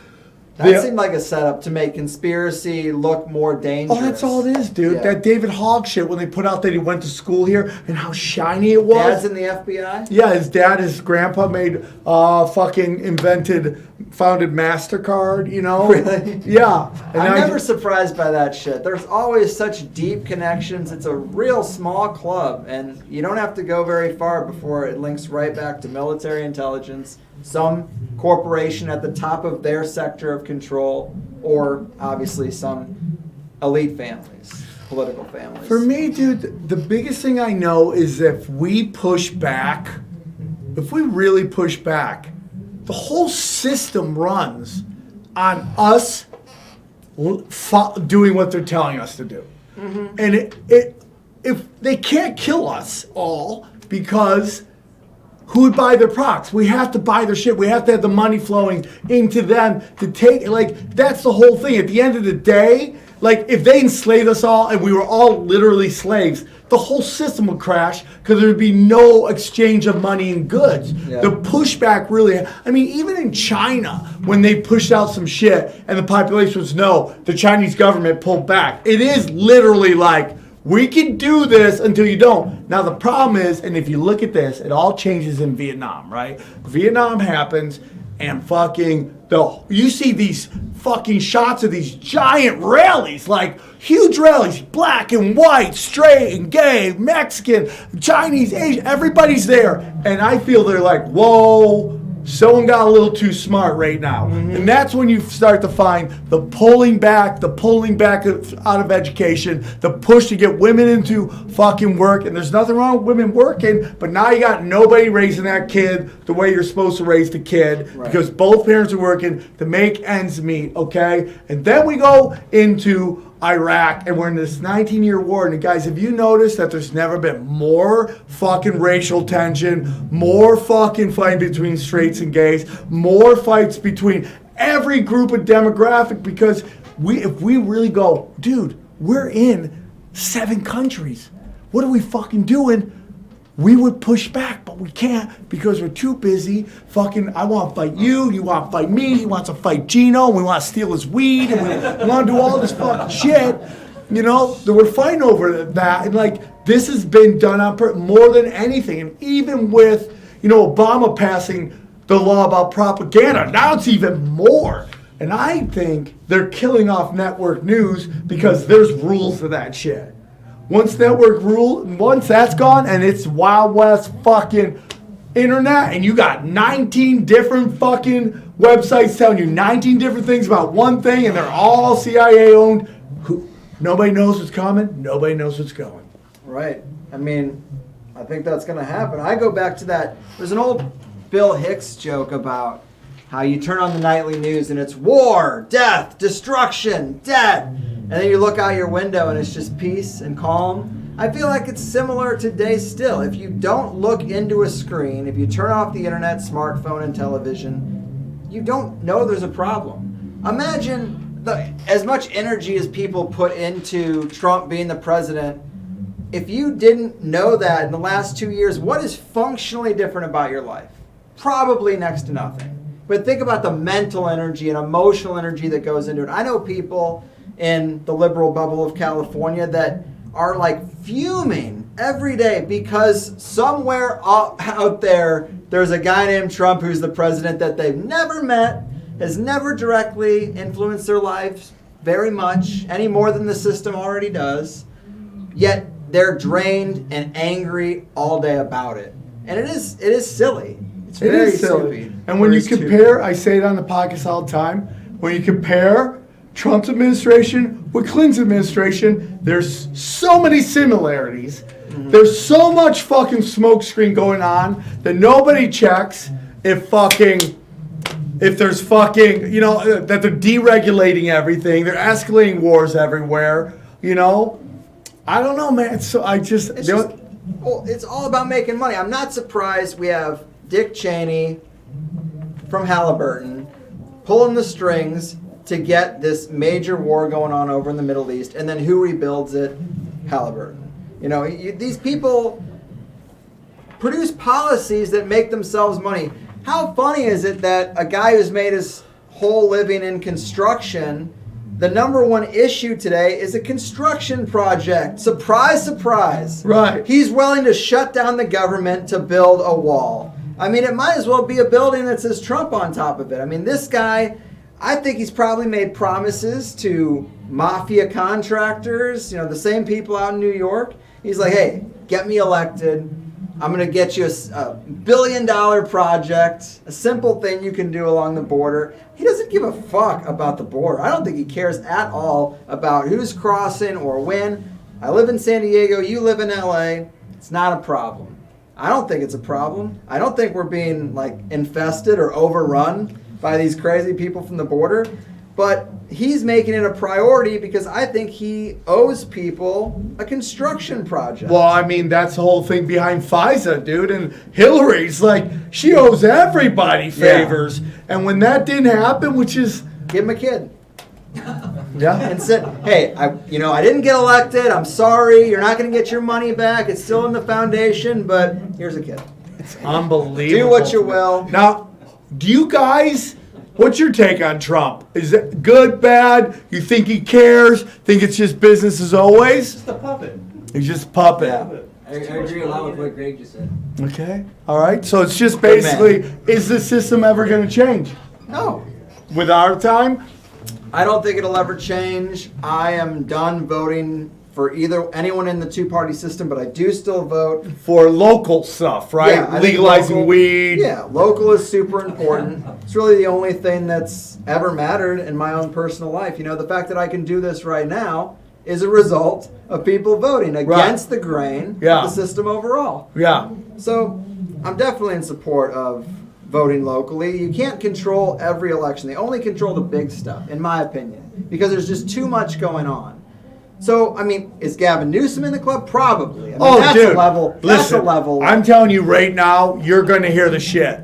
That seemed like a setup to make conspiracy look more dangerous. Oh, that's all it is, dude. Yeah. That David Hogg shit, when they put out that he went to school here and how shiny it was. Dad's in the FBI? Yeah, his grandpa founded MasterCard, you know? Really? Yeah. And I'm never surprised by that shit. There's always such deep connections. It's a real small club, and you don't have to go very far before it links right back to military intelligence, some corporation at the top of their sector of control, or obviously some elite families, political families. For me, dude, the biggest thing I know is if we push back, if we really push back, the whole system runs on us doing what they're telling us to do. Mm-hmm. And if they can't kill us all because who would buy their products? We have to buy their shit. We have to have the money flowing into them to take, like, that's the whole thing. At the end of the day, like, if they enslaved us all and we were all literally slaves, the whole system would crash because there would be no exchange of money and goods. Yeah. The pushback really, I mean, even in China, when they pushed out some shit and the population was no, the Chinese government pulled back. It is literally like, we can do this until you don't. Now the problem is, and if you look at this, it all changes in Vietnam, right? Vietnam happens, and you see these fucking shots of these giant rallies, like huge rallies, black and white, straight and gay, Mexican, Chinese, Asian, everybody's there. And I feel they're like, whoa, someone got a little too smart right now. Mm-hmm. And that's when you start to find the pulling back out of education, the push to get women into fucking work. And there's nothing wrong with women working, but now you got nobody raising that kid the way you're supposed to raise the kid, right? Because both parents are working to make ends meet, okay? And then we go into Iraq, and we're in this 19-year war, and guys, have you noticed that there's never been more fucking racial tension, more fucking fighting between straights and gays, more fights between every group of demographic, because if we really go, dude, we're in 7 countries. What are we fucking doing? We would push back, but we can't because we're too busy. Fucking, I want to fight you. You want to fight me. He wants to fight Gino. We want to steal his weed. And we want to do all this fucking shit. You know, that we're fighting over that. And like, this has been done on purpose more than anything. And even with, you know, Obama passing the law about propaganda, now it's even more. And I think they're killing off network news because there's rules to that shit. Once that's gone and it's Wild West fucking internet and you got 19 different fucking websites telling you 19 different things about one thing and they're all CIA owned, nobody knows what's coming, nobody knows what's going. Right. I mean, I think that's going to happen. I go back to that. There's an old Bill Hicks joke about how you turn on the nightly news and it's war, death, destruction, death. And then you look out your window and it's just peace and calm. I feel like it's similar today still. If you don't look into a screen, if you turn off the internet, smartphone, and television, you don't know there's a problem. Imagine as much energy as people put into Trump being the president. If you didn't know that in the last 2 years, what is functionally different about your life? Probably next to nothing. But think about the mental energy and emotional energy that goes into it. I know people in the liberal bubble of California that are like fuming every day because somewhere out there's a guy named Trump who's the president that they've never met, has never directly influenced their lives very much, any more than the system already does, yet they're drained and angry all day about it. And it is silly. It's very silly. Stupid. And when you compare, I say it on the podcast all the time, when you compare Trump's administration with Clinton's administration, there's so many similarities. Mm-hmm. There's so much fucking smokescreen going on that nobody checks if there's fucking, you know, that they're deregulating everything. They're escalating wars everywhere, you know. I don't know, man. So it's all about making money. I'm not surprised we have Dick Cheney from Halliburton pulling the strings to get this major war going on over in the Middle East, and then who rebuilds it? Halliburton. You know, these people produce policies that make themselves money. How funny is it that a guy who's made his whole living in construction, the number one issue today is a construction project. Surprise, surprise. Right. He's willing to shut down the government to build a wall. I mean, it might as well be a building that says Trump on top of it. I mean, this guy, I think he's probably made promises to mafia contractors, you know, the same people out in New York. He's like, hey, get me elected. I'm going to get you a $1 billion project, a simple thing you can do along the border. He doesn't give a fuck about the border. I don't think he cares at all about who's crossing or when. I live in San Diego. You live in LA. It's not a problem. I don't think it's a problem. I don't think we're being like infested or overrun by these crazy people from the border. But he's making it a priority because I think he owes people a construction project. Well, I mean, that's the whole thing behind FISA, dude. And Hillary's like, she owes everybody favors. Yeah. And when that didn't happen, which is... Give him a kid. Yeah. And said, hey, I didn't get elected. I'm sorry. You're not going to get your money back. It's still in the foundation, but here's a kid. It's unbelievable. Do what you will. Now, do you guys... What's your take on Trump? Is it good, bad? You think he cares? Think it's just business as always? He's just a puppet. He's just a puppet. Yeah. I agree a lot with what Greg just said. Okay. All right. So it's just basically, is the system ever going to change? No. With our time? I don't think it'll ever change. I am done voting for anyone in the two-party system, but I do still vote for local stuff, right? Yeah, legalizing weed. Yeah, local is super important. It's really the only thing that's ever mattered in my own personal life. You know, the fact that I can do this right now is a result of people voting against the grain of the system overall. Yeah. So I'm definitely in support of voting locally. You can't control every election. They only control the big stuff, in my opinion, because there's just too much going on. So, I mean, is Gavin Newsom in the club? Probably. I mean, dude. That's a level. I'm telling you right now, you're going to hear the shit.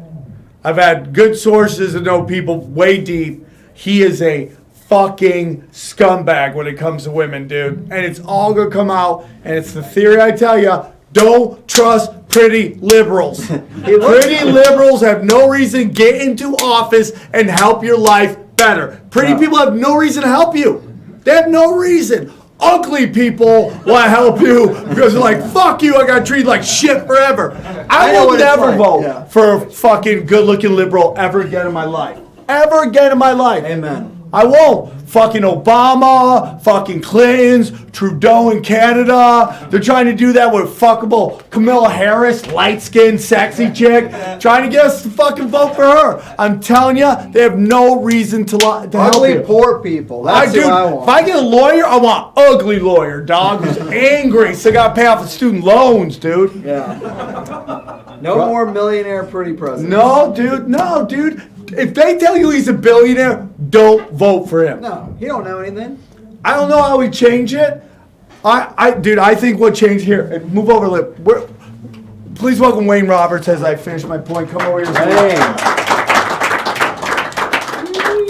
I've had good sources that know people way deep. He is a fucking scumbag when it comes to women, dude. And it's all gonna come out, and it's the theory I tell you. Don't trust pretty liberals. Pretty liberals have no reason to get into office and help your life better. Pretty people have no reason to help you. They have no reason. Ugly people want to help you because they're like, fuck you, I got treated like shit forever. I will never vote for a fucking good-looking liberal ever again in my life. Ever again in my life. Amen. I won't. Fucking Obama, fucking Clintons, Trudeau in Canada. They're trying to do that with fuckable Kamala Harris, light-skinned, sexy chick, trying to get us to fucking vote for her. I'm telling you, they have no reason to help you. Ugly poor people. That's who I want. If I get a lawyer, I want ugly lawyer, dog, who's angry, so I got to pay off his student loans, dude. Yeah. No more millionaire pretty presidents. No, dude. If they tell you he's a billionaire, don't vote for him. No, he don't know anything. I don't know how we change it. I think what changed here. Move over, Lip. Please welcome Wayne Roberts as I finish my point. Come over here. Hey.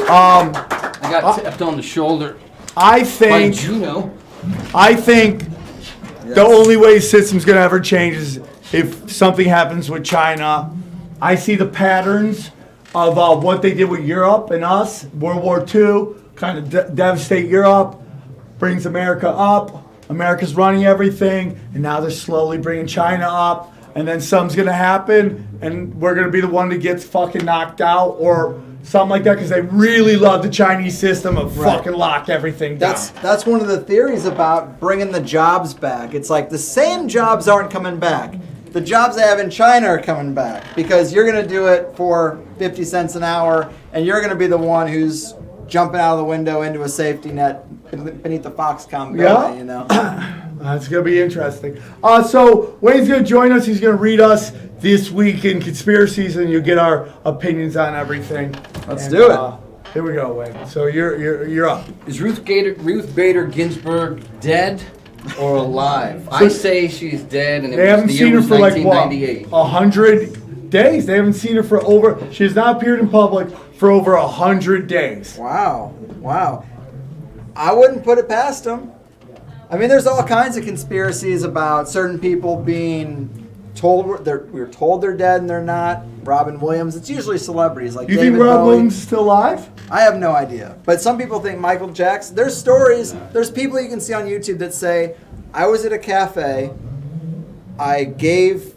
I got tapped on the shoulder I by think Juno. the only way the system's going to ever change is if something happens with China. I see the patterns of what they did with Europe and us. World War II kind of devastate Europe, brings America up. America's running everything, and now they're slowly bringing China up. And then something's going to happen, and we're going to be the one that gets fucking knocked out or something like that because they really love the Chinese system of fucking lock everything down. That's one of the theories about bringing the jobs back. It's like the same jobs aren't coming back. The jobs they have in China are coming back because you're going to do it for 50 cents an hour, and you're going to be the one who's jumping out of the window into a safety net beneath the Foxconn building, you know? That's going to be interesting. So Wayne's going to join us. He's going to read us This Week in Conspiracies, and you'll get our opinions on everything. Let's do it. Here we go, Wayne. So you're up. Is Ruth Bader Ginsburg dead or alive? I say she's dead, and They haven't seen her for like what? 1998. 100 days. They haven't seen her for over. She has not appeared in public for over 100 days. Wow. I wouldn't put it past them. I mean, there's all kinds of conspiracies about certain people being told we're told they're dead and they're not. Robin Williams. It's usually celebrities like You David think Rob Bowie. Williams is still alive? I have no idea. But some people think Michael Jackson. There's stories. There's people you can see on YouTube that say, I was at a cafe. I gave,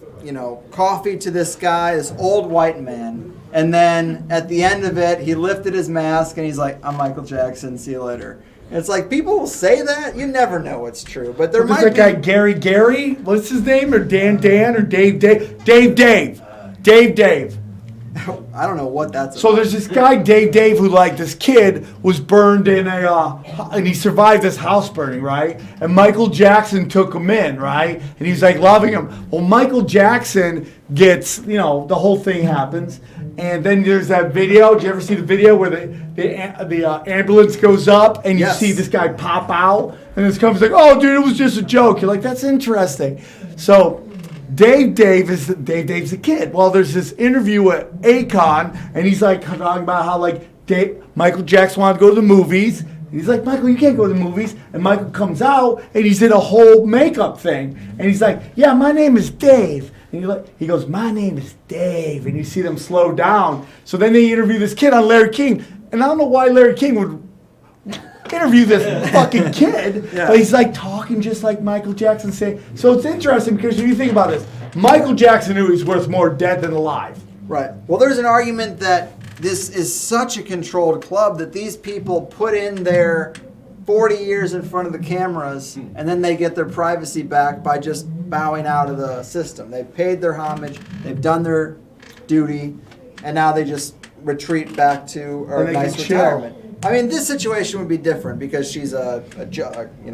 coffee to this guy, this old white man. And then at the end of it, he lifted his mask and he's like, I'm Michael Jackson. See you later. And it's like, people will say that. You never know what's true. But there might that be. guy Gary? What's his name? Or Dan or Dave? Dave. I don't know what that's So about. there's this guy, Dave, who this kid was burned in and he survived this house burning, right? And Michael Jackson took him in, right? And he's loving him. Well, Michael Jackson gets, the whole thing happens. And then there's that video. Did you ever see the video where the ambulance goes up and you see this guy pop out? And this comes oh, dude, it was just a joke. You're like, that's interesting. So Dave's a kid. Well, there's this interview with Akon, and he's talking about how Michael Jackson wanted to go to the movies. And he's like, Michael, you can't go to the movies. And Michael comes out, and he's in a whole makeup thing. And he's like, yeah, my name is Dave. And he goes, my name is Dave. And you see them slow down. So then they interview this kid on Larry King. And I don't know why Larry King would interview this fucking kid. But he's talking just like Michael Jackson saying. So it's interesting because when you think about this, Michael Jackson knew he's worth more dead than alive. Right. Well, there's an argument that this is such a controlled club that these people put in their 40 years in front of the cameras, and then they get their privacy back by just bowing out of the system. They've paid their homage, they've done their duty, and now they just retreat back to a nice retirement. I mean, this situation would be different because she's a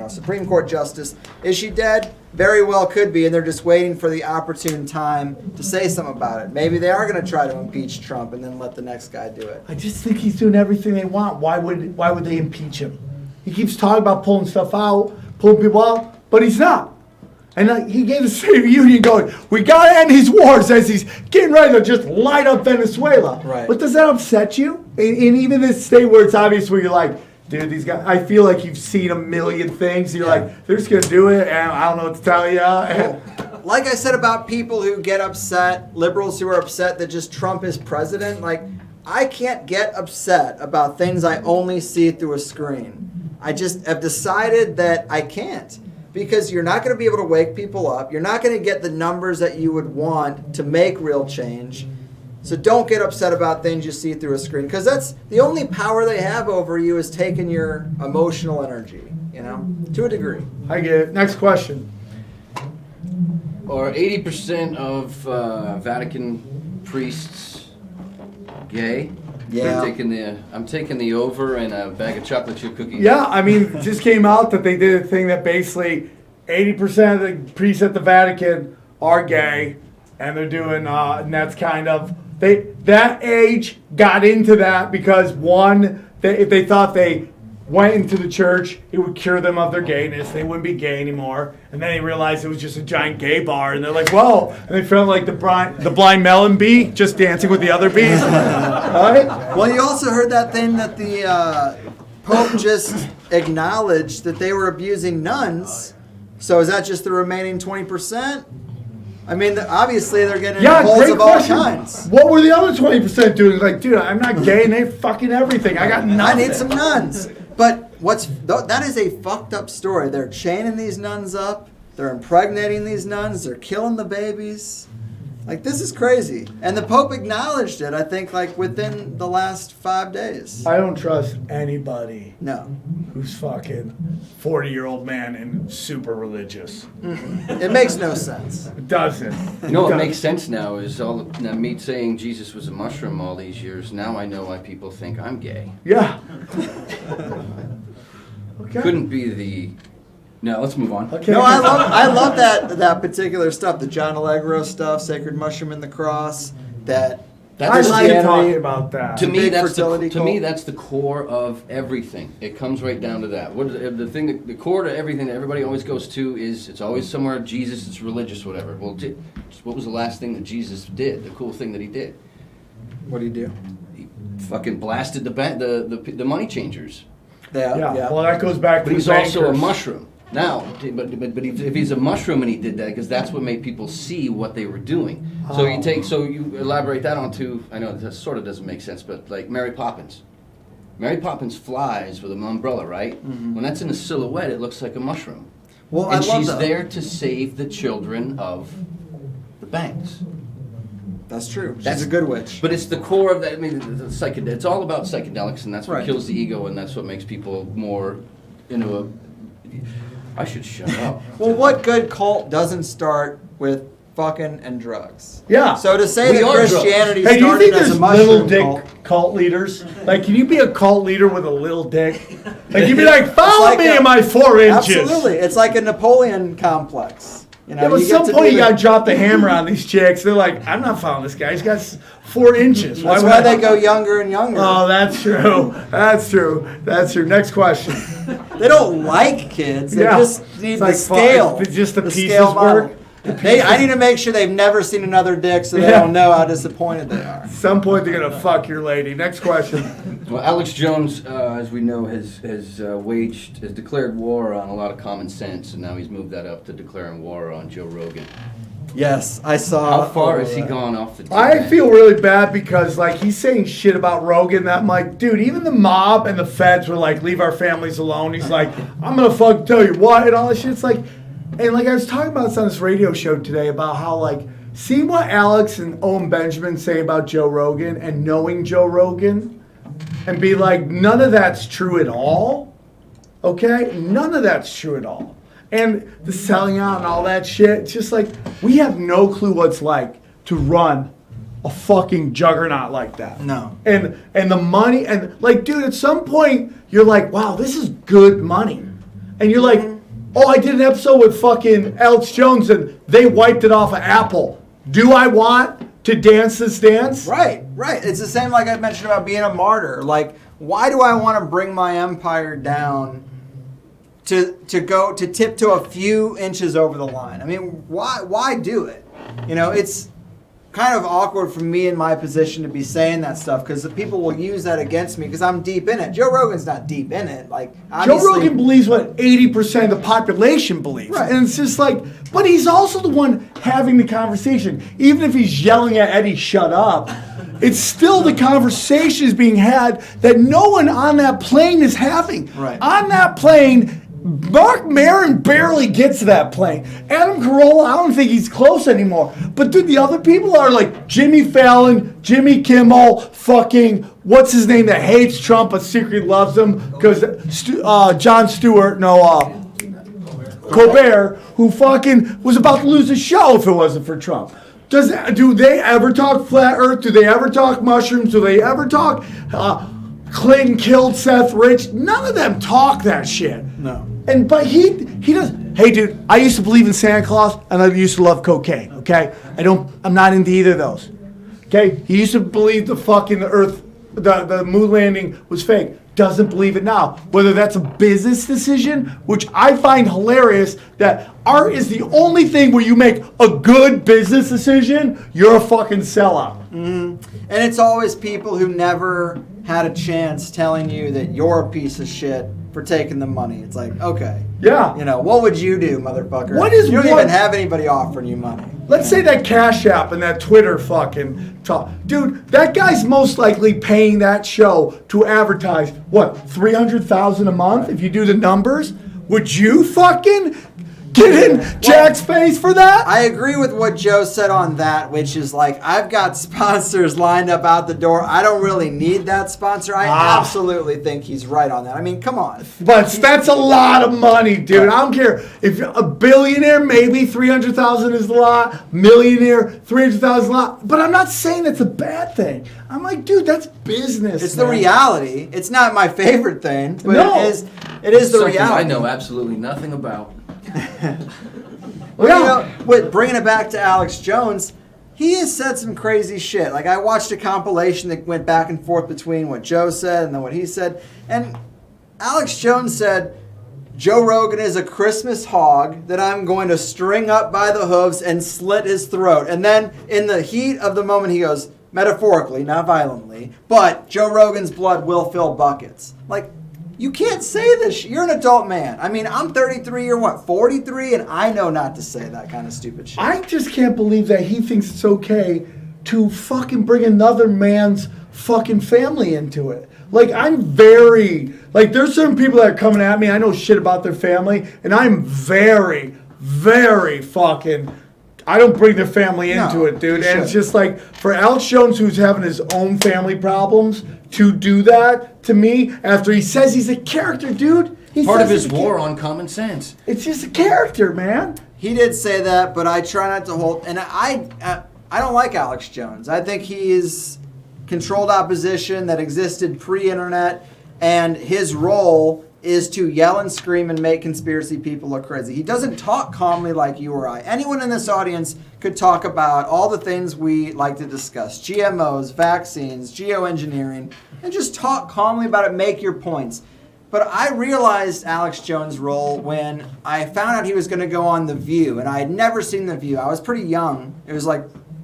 Supreme Court justice. Is she dead? Very well could be, and they're just waiting for the opportune time to say something about it. Maybe they are going to try to impeach Trump and then let the next guy do it. I just think he's doing everything they want. Why would they impeach him? He keeps talking about pulling stuff out, pulling people out, but he's not. And he gave the State of the Union going, we got to end his wars as he's getting ready to just light up Venezuela. Right. But does that upset you? And even this state where it's obvious where you're dude, these guys, I feel like you've seen a million things. You're like, they're just going to do it, and I don't know what to tell you. Like I said about people who get upset, liberals who are upset that just Trump is president, like, I can't get upset about things I only see through a screen. I just have decided that I can't. Because you're not going to be able to wake people up. You're not going to get the numbers that you would want to make real change. So don't get upset about things you see through a screen. Because that's the only power they have over you is taking your emotional energy, to a degree. I get it. Next question. Are 80% of Vatican priests gay? Yeah. I'm taking the over and a bag of chocolate chip cookies. Yeah, I mean, it just came out that they did a thing that basically 80% of the priests at the Vatican are gay, and they're doing, and that's kind of, that age got into that because one, if they thought they went into the church, it would cure them of their gayness. They wouldn't be gay anymore. And then they realized it was just a giant gay bar. And they're like, whoa. And they felt like the blind melon bee just dancing with the other bees. Right? Well, you also heard that thing that the Pope just acknowledged that they were abusing nuns. So is that just the remaining 20%? I mean, obviously they're getting holes of all kinds. What were the other 20% doing? Like, dude, I'm not gay and they fucking everything. I got nothing. I need some nuns. But that is a fucked up story. They're chaining these nuns up. They're impregnating these nuns. They're killing the babies. Like, this is crazy. And the Pope acknowledged it, I think, like, within the last 5 days. I don't trust anybody No. who's fucking 40-year-old man and super religious. It makes no sense. It doesn't. You know what makes sense now is me saying Jesus was a mushroom all these years. Now I know why people think I'm gay. Yeah. Okay. Couldn't be the... No, let's move on. Okay. No, I love that particular stuff, the John Allegro stuff, Sacred Mushroom in the Cross, I That's like Christianity. talking about that. to me, big that's fertility cult. that's the core of everything. It comes right down to that. What is the thing? The core to everything that everybody always goes to is it's always somewhere Jesus. It's religious, whatever. Well, what was the last thing that Jesus did? The cool thing that he did? What do you do? He fucking blasted the money changers. Yeah. Well, that goes back to But he's the also a bankers. mushroom. Now, but if he's a mushroom and he did that, because that's what made people see what they were doing. So you elaborate that onto, I know this sort of doesn't make sense, but like Mary Poppins. Mary Poppins flies with an umbrella, right? Mm-hmm. When that's in a silhouette, it looks like a mushroom. Well, and I love she's that. there to save the children of the banks. That's true. She's That's a good witch. But it's the core of that. I mean, it's all about psychedelics, and that's what Right. kills the ego, and that's what makes people more into a... I should shut up. Well, what good cult doesn't start with fucking and drugs? Yeah. So to say We that are drugs. Christianity Hey, do you started think as there's a little mushroom dick cult leaders? Like, can you be a cult leader with a little dick? Like, you'd be Yeah. like, follow It's like me a- in my 4 inches. Absolutely. It's like a Napoleon complex. You know, Yeah, but at you get some to point do you gotta drop the hammer on these chicks. They're like, I'm not following this guy. He's got 4 inches. That's would why I- they go younger and younger. Oh, that's true. That's true. That's true. Next question. They don't like kids. They Yeah. just need It's the like, scale. it's just the pieces scale model. work. I need to make sure they've never seen another dick so they Yeah. don't know how disappointed they are. At some point they're gonna fuck your lady. Next question. Well, Alex Jones, as we know, has declared war on a lot of common sense, and now he's moved that up to declaring war on Joe Rogan. Yes, I saw. How far has he gone off the deep I end? feel really bad because like he's saying shit about Rogan that I'm like, dude, even the mob and the feds were like, leave our families alone. He's like, I'm gonna fucking tell you what and all this shit. It's like, and like I was talking about this on this radio show today about how like seeing what Alex and Owen Benjamin say about Joe Rogan and knowing Joe Rogan and be like, none of that's true at all. Okay? None of that's true at all. And the selling out and all that shit, it's just like, we have no clue what it's like to run a fucking juggernaut like that. No. And the money, and like, dude, at some point, you're like, wow, this is good money. And you're like, oh, I did an episode with fucking Alex Jones and they wiped it off of Apple. Do I want to dance this dance? Right. It's the same like I mentioned about being a martyr. Like, why do I want to bring my empire down to tiptoe a few inches over the line? I mean, why do it? You know, it's kind of awkward for me in my position to be saying that stuff because the people will use that against me because I'm deep in it. Joe Rogan's not deep in it. Like Joe Rogan believes what 80% of the population believes. Right. And it's just like, but he's also the one having the conversation. Even if he's yelling at Eddie, shut up, it's still the conversation is being had that no one on that plane is having. Right. On that plane, Mark Maron barely gets to that plane. Adam Carolla, I don't think he's close anymore. But dude, the other people are like Jimmy Fallon, Jimmy Kimmel, fucking, what's his name that hates Trump but secretly loves him? Because Jon Stewart, Colbert, who fucking was about to lose the show if it wasn't for Trump. Do they ever talk flat earth? Do they ever talk mushrooms? Do they ever talk Clinton killed Seth Rich? None of them talk that shit. No. But he does. Hey, dude, I used to believe in Santa Claus, and I used to love cocaine. Okay, I'm not into either of those. Okay, he used to believe the moon landing was fake. Doesn't believe it now. Whether that's a business decision, which I find hilarious, that art is the only thing where you make a good business decision, you're a fucking sellout. Mm-hmm. And it's always people who never had a chance telling you that you're a piece of shit for taking the money. It's like, okay. Yeah. What would you do, motherfucker? You don't even have anybody offering you money. Let's say that Cash App and that Twitter fucking talk. Dude, that guy's most likely paying that show to advertise, what, $300,000 a month if you do the numbers? Would you fucking get in Jack's face for that? I agree with what Joe said on that, which is like, I've got sponsors lined up out the door. I don't really need that sponsor. I absolutely think he's right on that. I mean, come on. But that's a lot of money, dude. I don't care. If you're a billionaire, maybe $300,000 is a lot. Millionaire, $300,000 is a lot. But I'm not saying that's a bad thing. I'm like, dude, that's business. It's man. the reality. It's not my favorite thing, but it is the Something reality. I know absolutely nothing about. Well, bringing it back to Alex Jones, he has said some crazy shit. Like, I watched a compilation that went back and forth between what Joe said and then what he said. And Alex Jones said, Joe Rogan is a Christmas hog that I'm going to string up by the hooves and slit his throat. And then in the heat of the moment, he goes, metaphorically, not violently, but Joe Rogan's blood will fill buckets. Like, you can't say this. You're an adult man. I mean, I'm 33, you're 43, and I know not to say that kind of stupid shit. I just can't believe that he thinks it's okay to fucking bring another man's fucking family into it. Like, there's certain people that are coming at me, I know shit about their family, and I'm very, very fucking, I don't bring their family into it, dude. And it's just like, for Alex Jones, who's having his own family problems, to do that to me after he says he's a character, dude. Part of his war on common sense. It's just a character, man. He did say that, but I try not to hold. And I don't like Alex Jones. I think he is controlled opposition that existed pre-internet, and his role is to yell and scream and make conspiracy people look crazy. He doesn't talk calmly like you or I. Anyone in this audience could talk about all the things we like to discuss. GMOs, vaccines, geoengineering, and just talk calmly about it, make your points. But I realized Alex Jones' role when I found out he was going to go on The View, and I had never seen The View. I was pretty young. It was like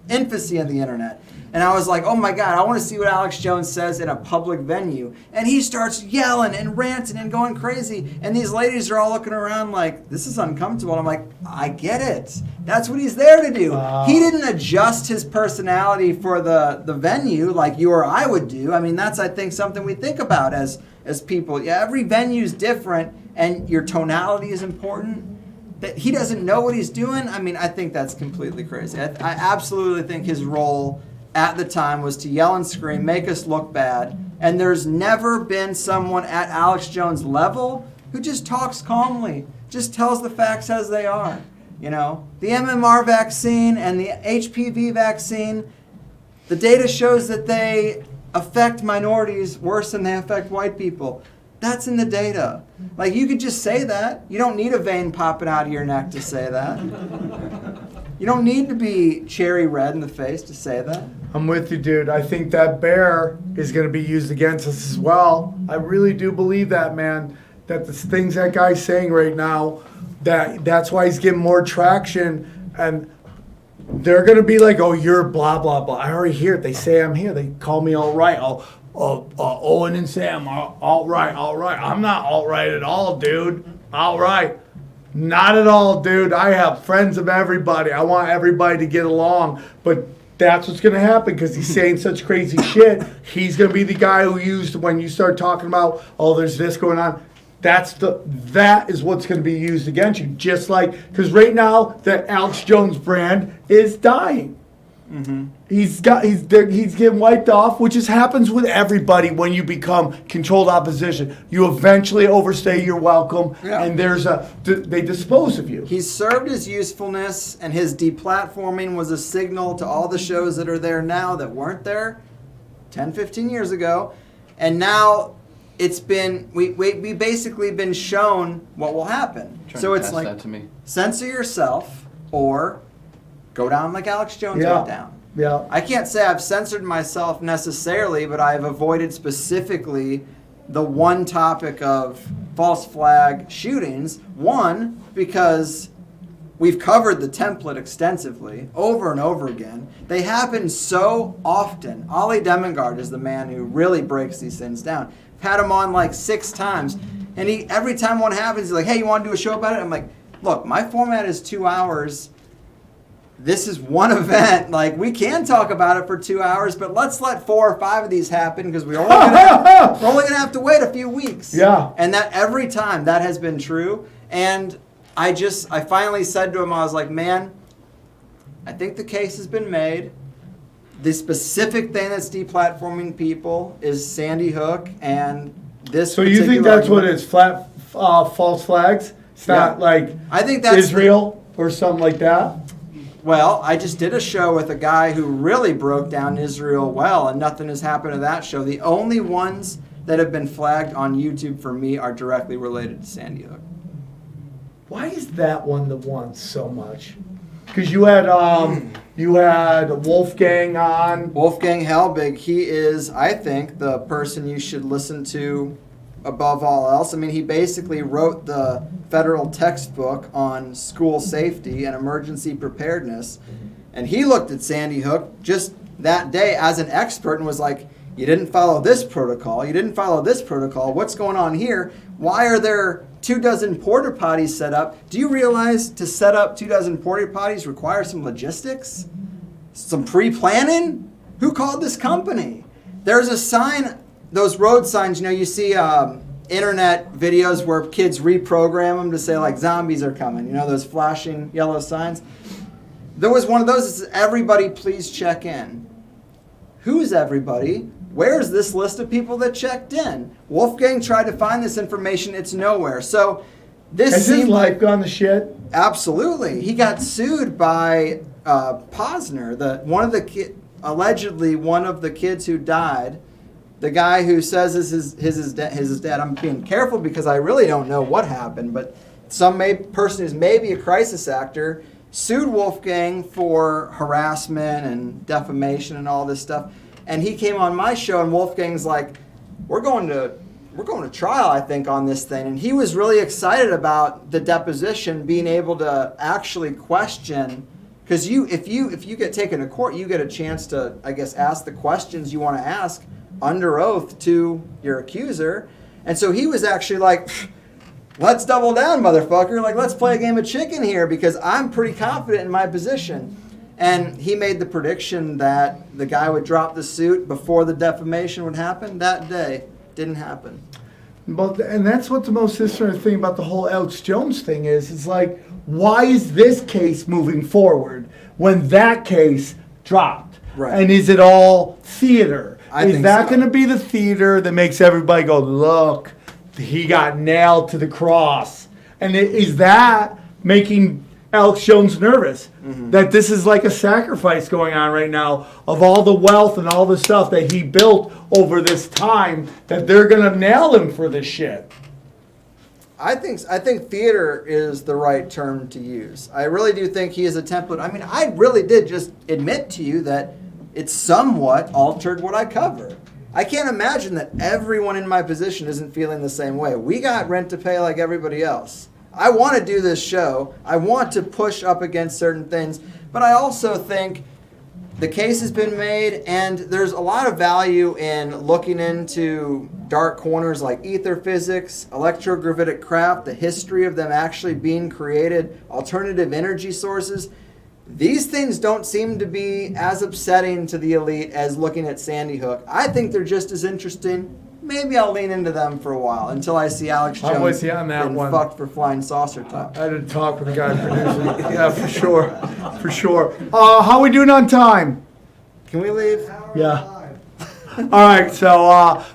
infancy of the internet. And I was like, oh my God, I want to see what Alex Jones says in a public venue. And he starts yelling and ranting and going crazy. And these ladies are all looking around like, this is uncomfortable. And I'm like, I get it. That's what he's there to do. Wow. He didn't adjust his personality for the venue like you or I would do. I mean, that's, I think, something we think about as people. Yeah, every venue's different and your tonality is important. That he doesn't know what he's doing, I mean, I think that's completely crazy. I absolutely think his role at the time was to yell and scream, make us look bad. And there's never been someone at Alex Jones' level who just talks calmly, just tells the facts as they are. You know, the MMR vaccine and the HPV vaccine, the data shows that they affect minorities worse than they affect white people. That's in the data. Like, you could just say that. You don't need a vein popping out of your neck to say that. You don't need to be cherry red in the face to say that. I'm with you, dude. I think that bear is going to be used against us as well. I really do believe that, man. That the things that guy's saying right now, that's why he's getting more traction. And they're going to be like, oh, you're blah, blah, blah. I already hear it. They say I'm here. They call me all right. Owen and Sam, all right. I'm not all right at all, dude. All right. Not at all, dude. I have friends of everybody. I want everybody to get along. But that's what's going to happen because he's saying such crazy shit. He's going to be the guy who used, when you start talking about, oh, there's this going on. That is what's going to be used against you. Just like, because right now, the Alex Jones brand is dying. Mm-hmm. He's getting wiped off, which happens with everybody when you become controlled opposition. You eventually overstay your welcome, and they dispose of you. He served his usefulness, and his deplatforming was a signal to all the shows that are there now that weren't there 10, 15 years ago, and now it's been we basically been shown what will happen. So it's like, censor yourself or go down like Alex Jones went down. Yeah. I can't say I've censored myself necessarily, but I've avoided specifically the one topic of false flag shootings. One, because we've covered the template extensively over and over again. They happen so often. Ollie Demingard is the man who really breaks these things down. I've had him on like 6 times, and every time one happens, he's like, hey, you want to do a show about it? I'm like, look, my format is 2 hours. This is one event. Like, we can talk about it for 2 hours, but let's let 4 or 5 of these happen because we're only gonna have to wait a few weeks. Yeah. And that every time that has been true. And I finally said to him, I was like, man, I think the case has been made. The specific thing that's deplatforming people is Sandy Hook and this. So you think that's what it is? False flags? It's not like I think that's Israel or something like that? Well, I just did a show with a guy who really broke down Israel well, and nothing has happened to that show. The only ones that have been flagged on YouTube for me are directly related to Sandy Hook. Why is that one the one so much? Because you had Wolfgang on. Wolfgang Helbig, he is, I think, the person you should listen to above all else. I mean, he basically wrote the federal textbook on school safety and emergency preparedness. And he looked at Sandy Hook just that day as an expert and was like, you didn't follow this protocol. You didn't follow this protocol. What's going on here? Why are there 24 porta potties set up? Do you realize to set up 24 porta potties requires some logistics? Some pre-planning? Who called this company? There's a sign, those road signs, you see internet videos where kids reprogram them to say like zombies are coming, those flashing yellow signs. There was one of those that says, everybody please check in. Who's everybody? Where's this list of people that checked in? Wolfgang tried to find this information. It's nowhere. So this has his life gone to shit? Absolutely. He got sued by Posner, allegedly one of the kids who died. The guy who says his dad. I'm being careful because I really don't know what happened, but some person who's maybe a crisis actor sued Wolfgang for harassment and defamation and all this stuff. And he came on my show, and Wolfgang's like, we're going to trial, I think, on this thing. And he was really excited about the deposition, being able to actually question, because if you get taken to court, you get a chance to, I guess, ask the questions you want to ask under oath to your accuser. And so he was actually like, let's double down, motherfucker. Like, let's play a game of chicken here because I'm pretty confident in my position. And he made the prediction that the guy would drop the suit before the defamation would happen. That day didn't happen. And that's what the most interesting thing about the whole Alex Jones thing is. It's like, why is this case moving forward when that case dropped? Right. And is it all theater? Is that going to be the theater that makes everybody go, look, he got nailed to the cross? And is that making Alex Jones nervous? Mm-hmm. That this is like a sacrifice going on right now of all the wealth and all the stuff that he built over this time, that they're going to nail him for this shit? I think theater is the right term to use. I really do think he is a template. I mean, I really did just admit to you that it's somewhat altered what I cover. I can't imagine that everyone in my position isn't feeling the same way. We got rent to pay like everybody else. I want to do this show. I want to push up against certain things, but I also think the case has been made, and there's a lot of value in looking into dark corners like ether physics, electrogravitic craft, the history of them actually being created, alternative energy sources. These things don't seem to be as upsetting to the elite as looking at Sandy Hook. I think they're just as interesting. Maybe I'll lean into them for a while until I see Alex Jones I'm with you on that getting one. fucked for flying saucer top. I had to talk with the guy producing. Yeah, for sure. For sure. How we doing on time? Can we leave? Yeah. All right, so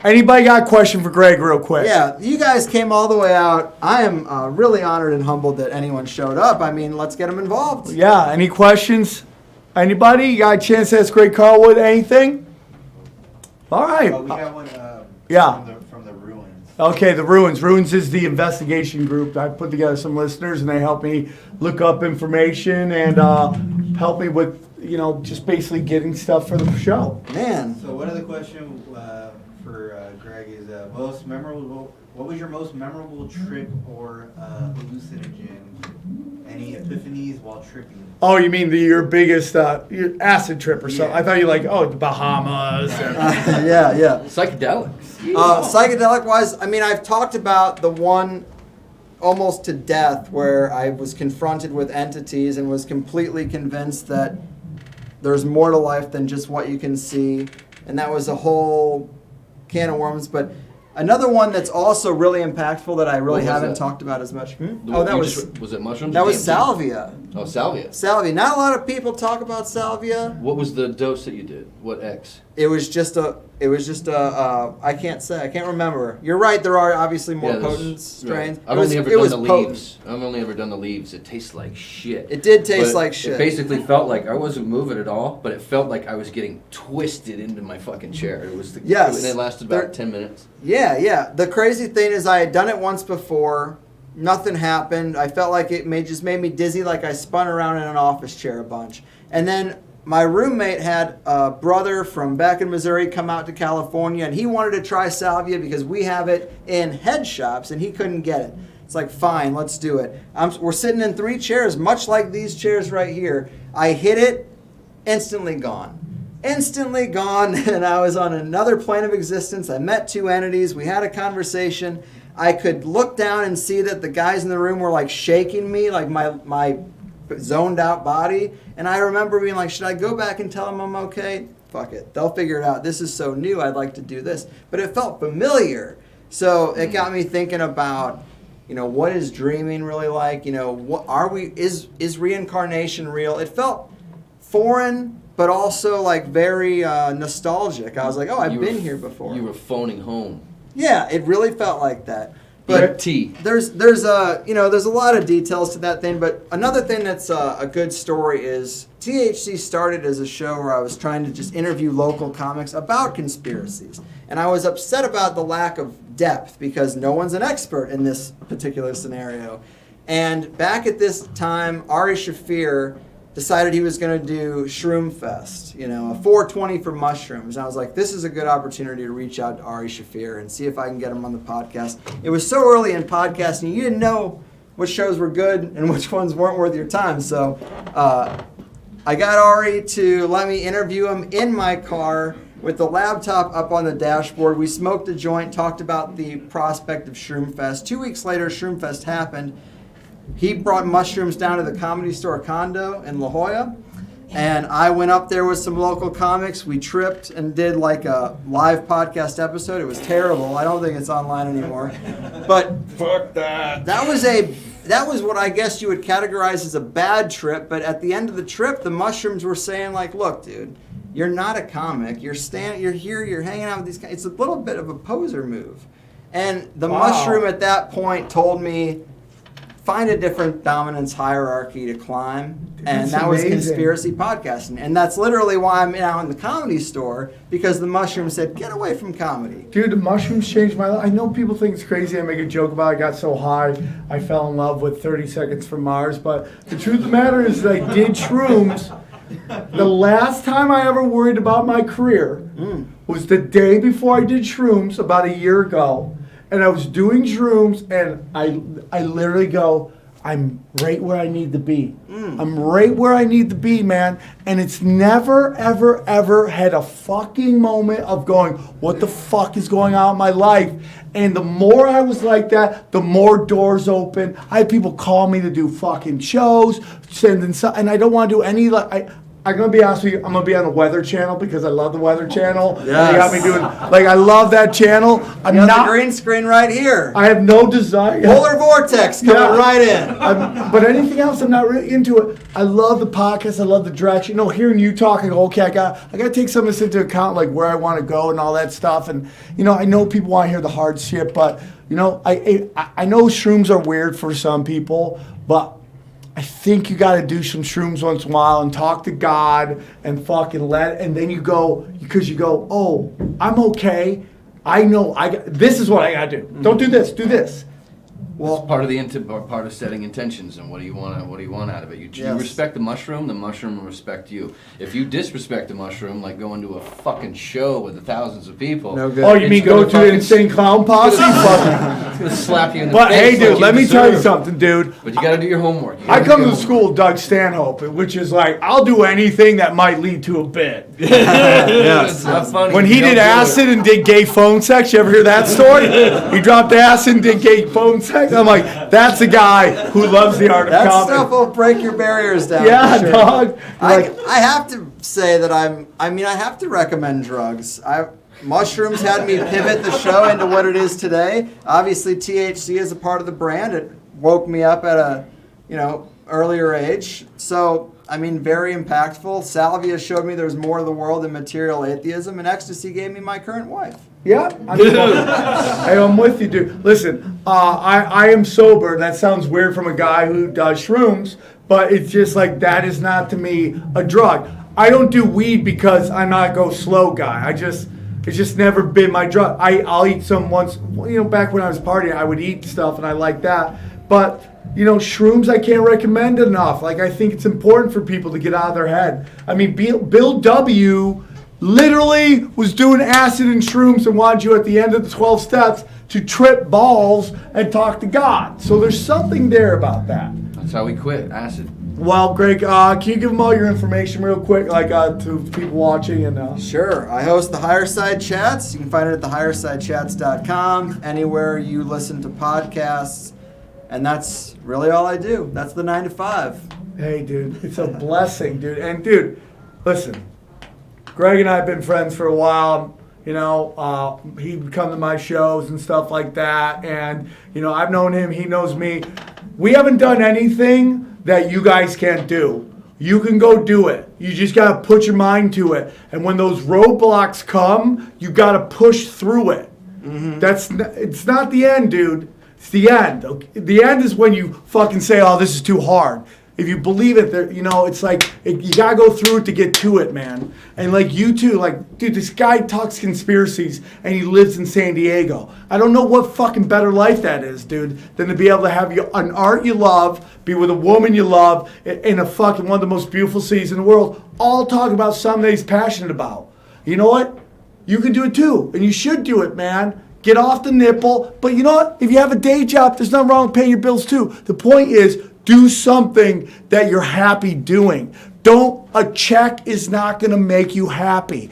anybody got a question for Greg real quick? Yeah, you guys came all the way out. I am really honored and humbled that anyone showed up. I mean, let's get them involved. Yeah, any questions? Anybody? You got a chance to ask Greg Carlwood anything? All right. Oh, we got one Yeah. from the ruins. Okay, the Ruins. Ruins is the investigation group. I put together some listeners, and they help me look up information and help me with, just basically getting stuff for the show. Man. So one of the questions for Greg is most memorable. What was your most memorable trip or hallucinogen? Any epiphanies while tripping? Oh, you mean your biggest your acid trip or something? Yeah. I thought you the Bahamas. Yeah. Psychedelics. Psychedelic-wise, I mean, I've talked about the one almost to death where I was confronted with entities and was completely convinced that there's more to life than just what you can see. And that was a whole can of worms. But another one that's also really impactful that I really What was haven't that? talked about as much. Was it mushrooms? That or was DMT? salvia. Oh, salvia. Salvia. Not a lot of people talk about salvia. What was the dose that you did? What X? It was just a. I can't say. I can't remember. You're right. There are obviously more Yeah, there's- potent strains. I've only ever done the leaves. I've only ever done the leaves. It tastes like shit. It did taste But like shit. It basically felt like I wasn't moving at all, but it felt like I was getting twisted into my fucking chair. It was Yes. And it lasted about 10 minutes. Yeah. The crazy thing is, I had done it once before. Nothing happened. I felt like it just made me dizzy, like I spun around in an office chair a bunch. And then my roommate had a brother from back in Missouri come out to California, and he wanted to try salvia because we have it in head shops, and he couldn't get it. It's like, fine, let's do it. We're sitting in 3 chairs, much like these chairs right here. I hit it, instantly gone. Instantly gone, and I was on another plane of existence. I met 2 entities. We had a conversation. I could look down and see that the guys in the room were like shaking me, like my zoned out body. And I remember being like, should I go back and tell them I'm okay? Fuck it. They'll figure it out. This is so new. I'd like to do this. But it felt familiar. So it got me thinking about, what is dreaming really like? What are we, is reincarnation real? It felt foreign, but also like very nostalgic. I was like, oh, I've been here before. You were phoning home. Yeah, it really felt like that. But T. there's a lot of details to that thing. But another thing that's a good story is THC started as a show where I was trying to just interview local comics about conspiracies, and I was upset about the lack of depth because no one's an expert in this particular scenario. And back at this time, Ari Shaffir decided he was going to do Shroom Fest, a 420 for mushrooms. And I was like, this is a good opportunity to reach out to Ari Shaffir and see if I can get him on the podcast. It was so early in podcasting, you didn't know which shows were good and which ones weren't worth your time. So I got Ari to let me interview him in my car with the laptop up on the dashboard. We smoked a joint, talked about the prospect of Shroom Fest. 2 weeks later, Shroom Fest happened. He brought mushrooms down to the Comedy Store condo in La Jolla, and I went up there with some local comics. We tripped and did like a live podcast episode. It was terrible. I don't think it's online anymore. But Fuck that. that was what I guess you would categorize as a bad trip. But at the end of the trip, the mushrooms were saying like, look, dude, you're not a comic. You're here, you're hanging out with these guys. It's a little bit of a poser move. And the mushroom at that point told me, find a different dominance hierarchy to climb. And That's that was amazing. conspiracy podcasting. And that's literally why I'm now in the Comedy Store, because the mushroom said, get away from comedy. Dude, the mushrooms changed my life. I know people think it's crazy. I make a joke about it. I got so high, I fell in love with 30 Seconds from Mars. But the truth of the matter is that I did shrooms. The last time I ever worried about my career was the day before I did shrooms about a year ago. and I was doing shrooms, and I literally go, I'm right where I need to be. I'm right where I need to be, man. And it's never, ever, ever had a fucking moment of going, what the fuck is going on in my life? And the more I was like that, the more doors open. I had people call me to do fucking shows, sending stuff, and I don't want to do any, I'm going to be honest with you, I'm going to be on the Weather Channel because I love the Weather Channel. Yes. They got me doing, I love that channel. I'm You got not, the green screen right here. I have no desire. Polar vortex coming right in. But anything else, I'm not really into it. I love the podcast. I love the direction. Hearing you talk, I go, okay, I got to take some of this into account, like where I want to go and all that stuff. And I know people want to hear the hard shit, but I know shrooms are weird for some people, but I think you got to do some shrooms once in a while and talk to God and fucking and then you go, because you go, oh, I'm okay. I know this is what I got to do. Don't do this, do this. Well, part of setting intentions and what do you want out of it. You respect the mushroom will respect you. If you disrespect the mushroom, like going to a fucking show with thousands of people. No good. Oh, you mean go to the Insane Clown Posse? It's gonna slap you in the but face. Hey, dude, like let me deserve. tell you something, dude. But you gotta do your homework. I come to the school of Doug Stanhope, which is like, I'll do anything that might lead to a bit. Yes. It's not funny. When he did acid and did gay phone sex, you ever hear that story? He dropped acid and did gay phone sex. I'm like, that's a guy who loves the art of That comedy. stuff will break your barriers down. Yeah, for sure. dog. I have to say that I have to recommend drugs. Mushrooms had me pivot the show into what it is today. Obviously, THC is a part of the brand. It woke me up at a, earlier age. So, very impactful. Salvia showed me there's more to the world than material atheism, and ecstasy gave me my current wife. Yeah, I'm with you, dude. Listen, I am sober. That sounds weird from a guy who does shrooms, but it's just like that is not to me a drug. I don't do weed because I'm not a go slow guy. It's just never been my drug. I'll eat some once. Back when I was partying, I would eat stuff, and I like that. But shrooms I can't recommend enough. I think it's important for people to get out of their head. Bill W. literally was doing acid and shrooms and wanted you at the end of the 12 steps to trip balls and talk to God. So there's something there about that. That's how we quit acid. Well, Greg, can you give them all your information real quick, to people watching? And Sure. I host the Higher Side Chats. You can find it at thehighersidechats.com, anywhere you listen to podcasts. And that's really all I do. That's the 9 to 5. Hey, dude, it's a blessing, dude. And, dude, listen. Greg and I have been friends for a while. He would come to my shows and stuff like that. And, I've known him. He knows me. We haven't done anything that you guys can't do. You can go do it. You just got to put your mind to it. And when those roadblocks come, you got to push through it. Mm-hmm. It's not the end, dude. It's the end. Okay? The end is when you fucking say, oh, this is too hard. If you believe it, it's like, you gotta go through it to get to it, man. And you too, dude, this guy talks conspiracies and he lives in San Diego. I don't know what fucking better life that is, dude, than to be able to have an art you love, be with a woman you love, in a fucking one of the most beautiful cities in the world, all talking about something that he's passionate about. You know what? You can do it too, and you should do it, man. Get off the nipple. But you know what? If you have a day job, there's nothing wrong with paying your bills too. The point is, do something that you're happy doing. A check is not going to make you happy.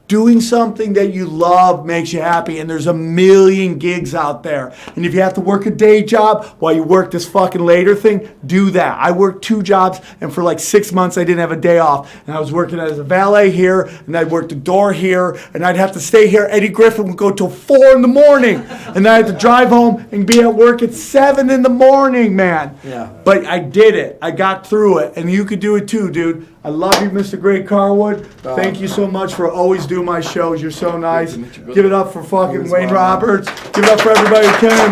Doing something that you love makes you happy, and there's a million gigs out there. And if you have to work a day job while you work this fucking later thing, do that. I worked 2 jobs, and for 6 months I didn't have a day off. And I was working as a valet here, and I'd work the door here, and I'd have to stay here. Eddie Griffin would go till 4 in the morning, and then I had to drive home and be at work at 7 in the morning, man. Yeah. But I did it. I got through it, and you could do it too, dude. I love you, Mr. Greg Carlwood. Thank you so much for always doing my shows. You're so nice. Give it up for fucking Wayne Roberts. Give it up for everybody who came.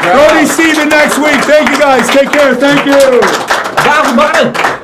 Brody Steven next week. Thank you guys. Take care. Thank you. Bye, everybody.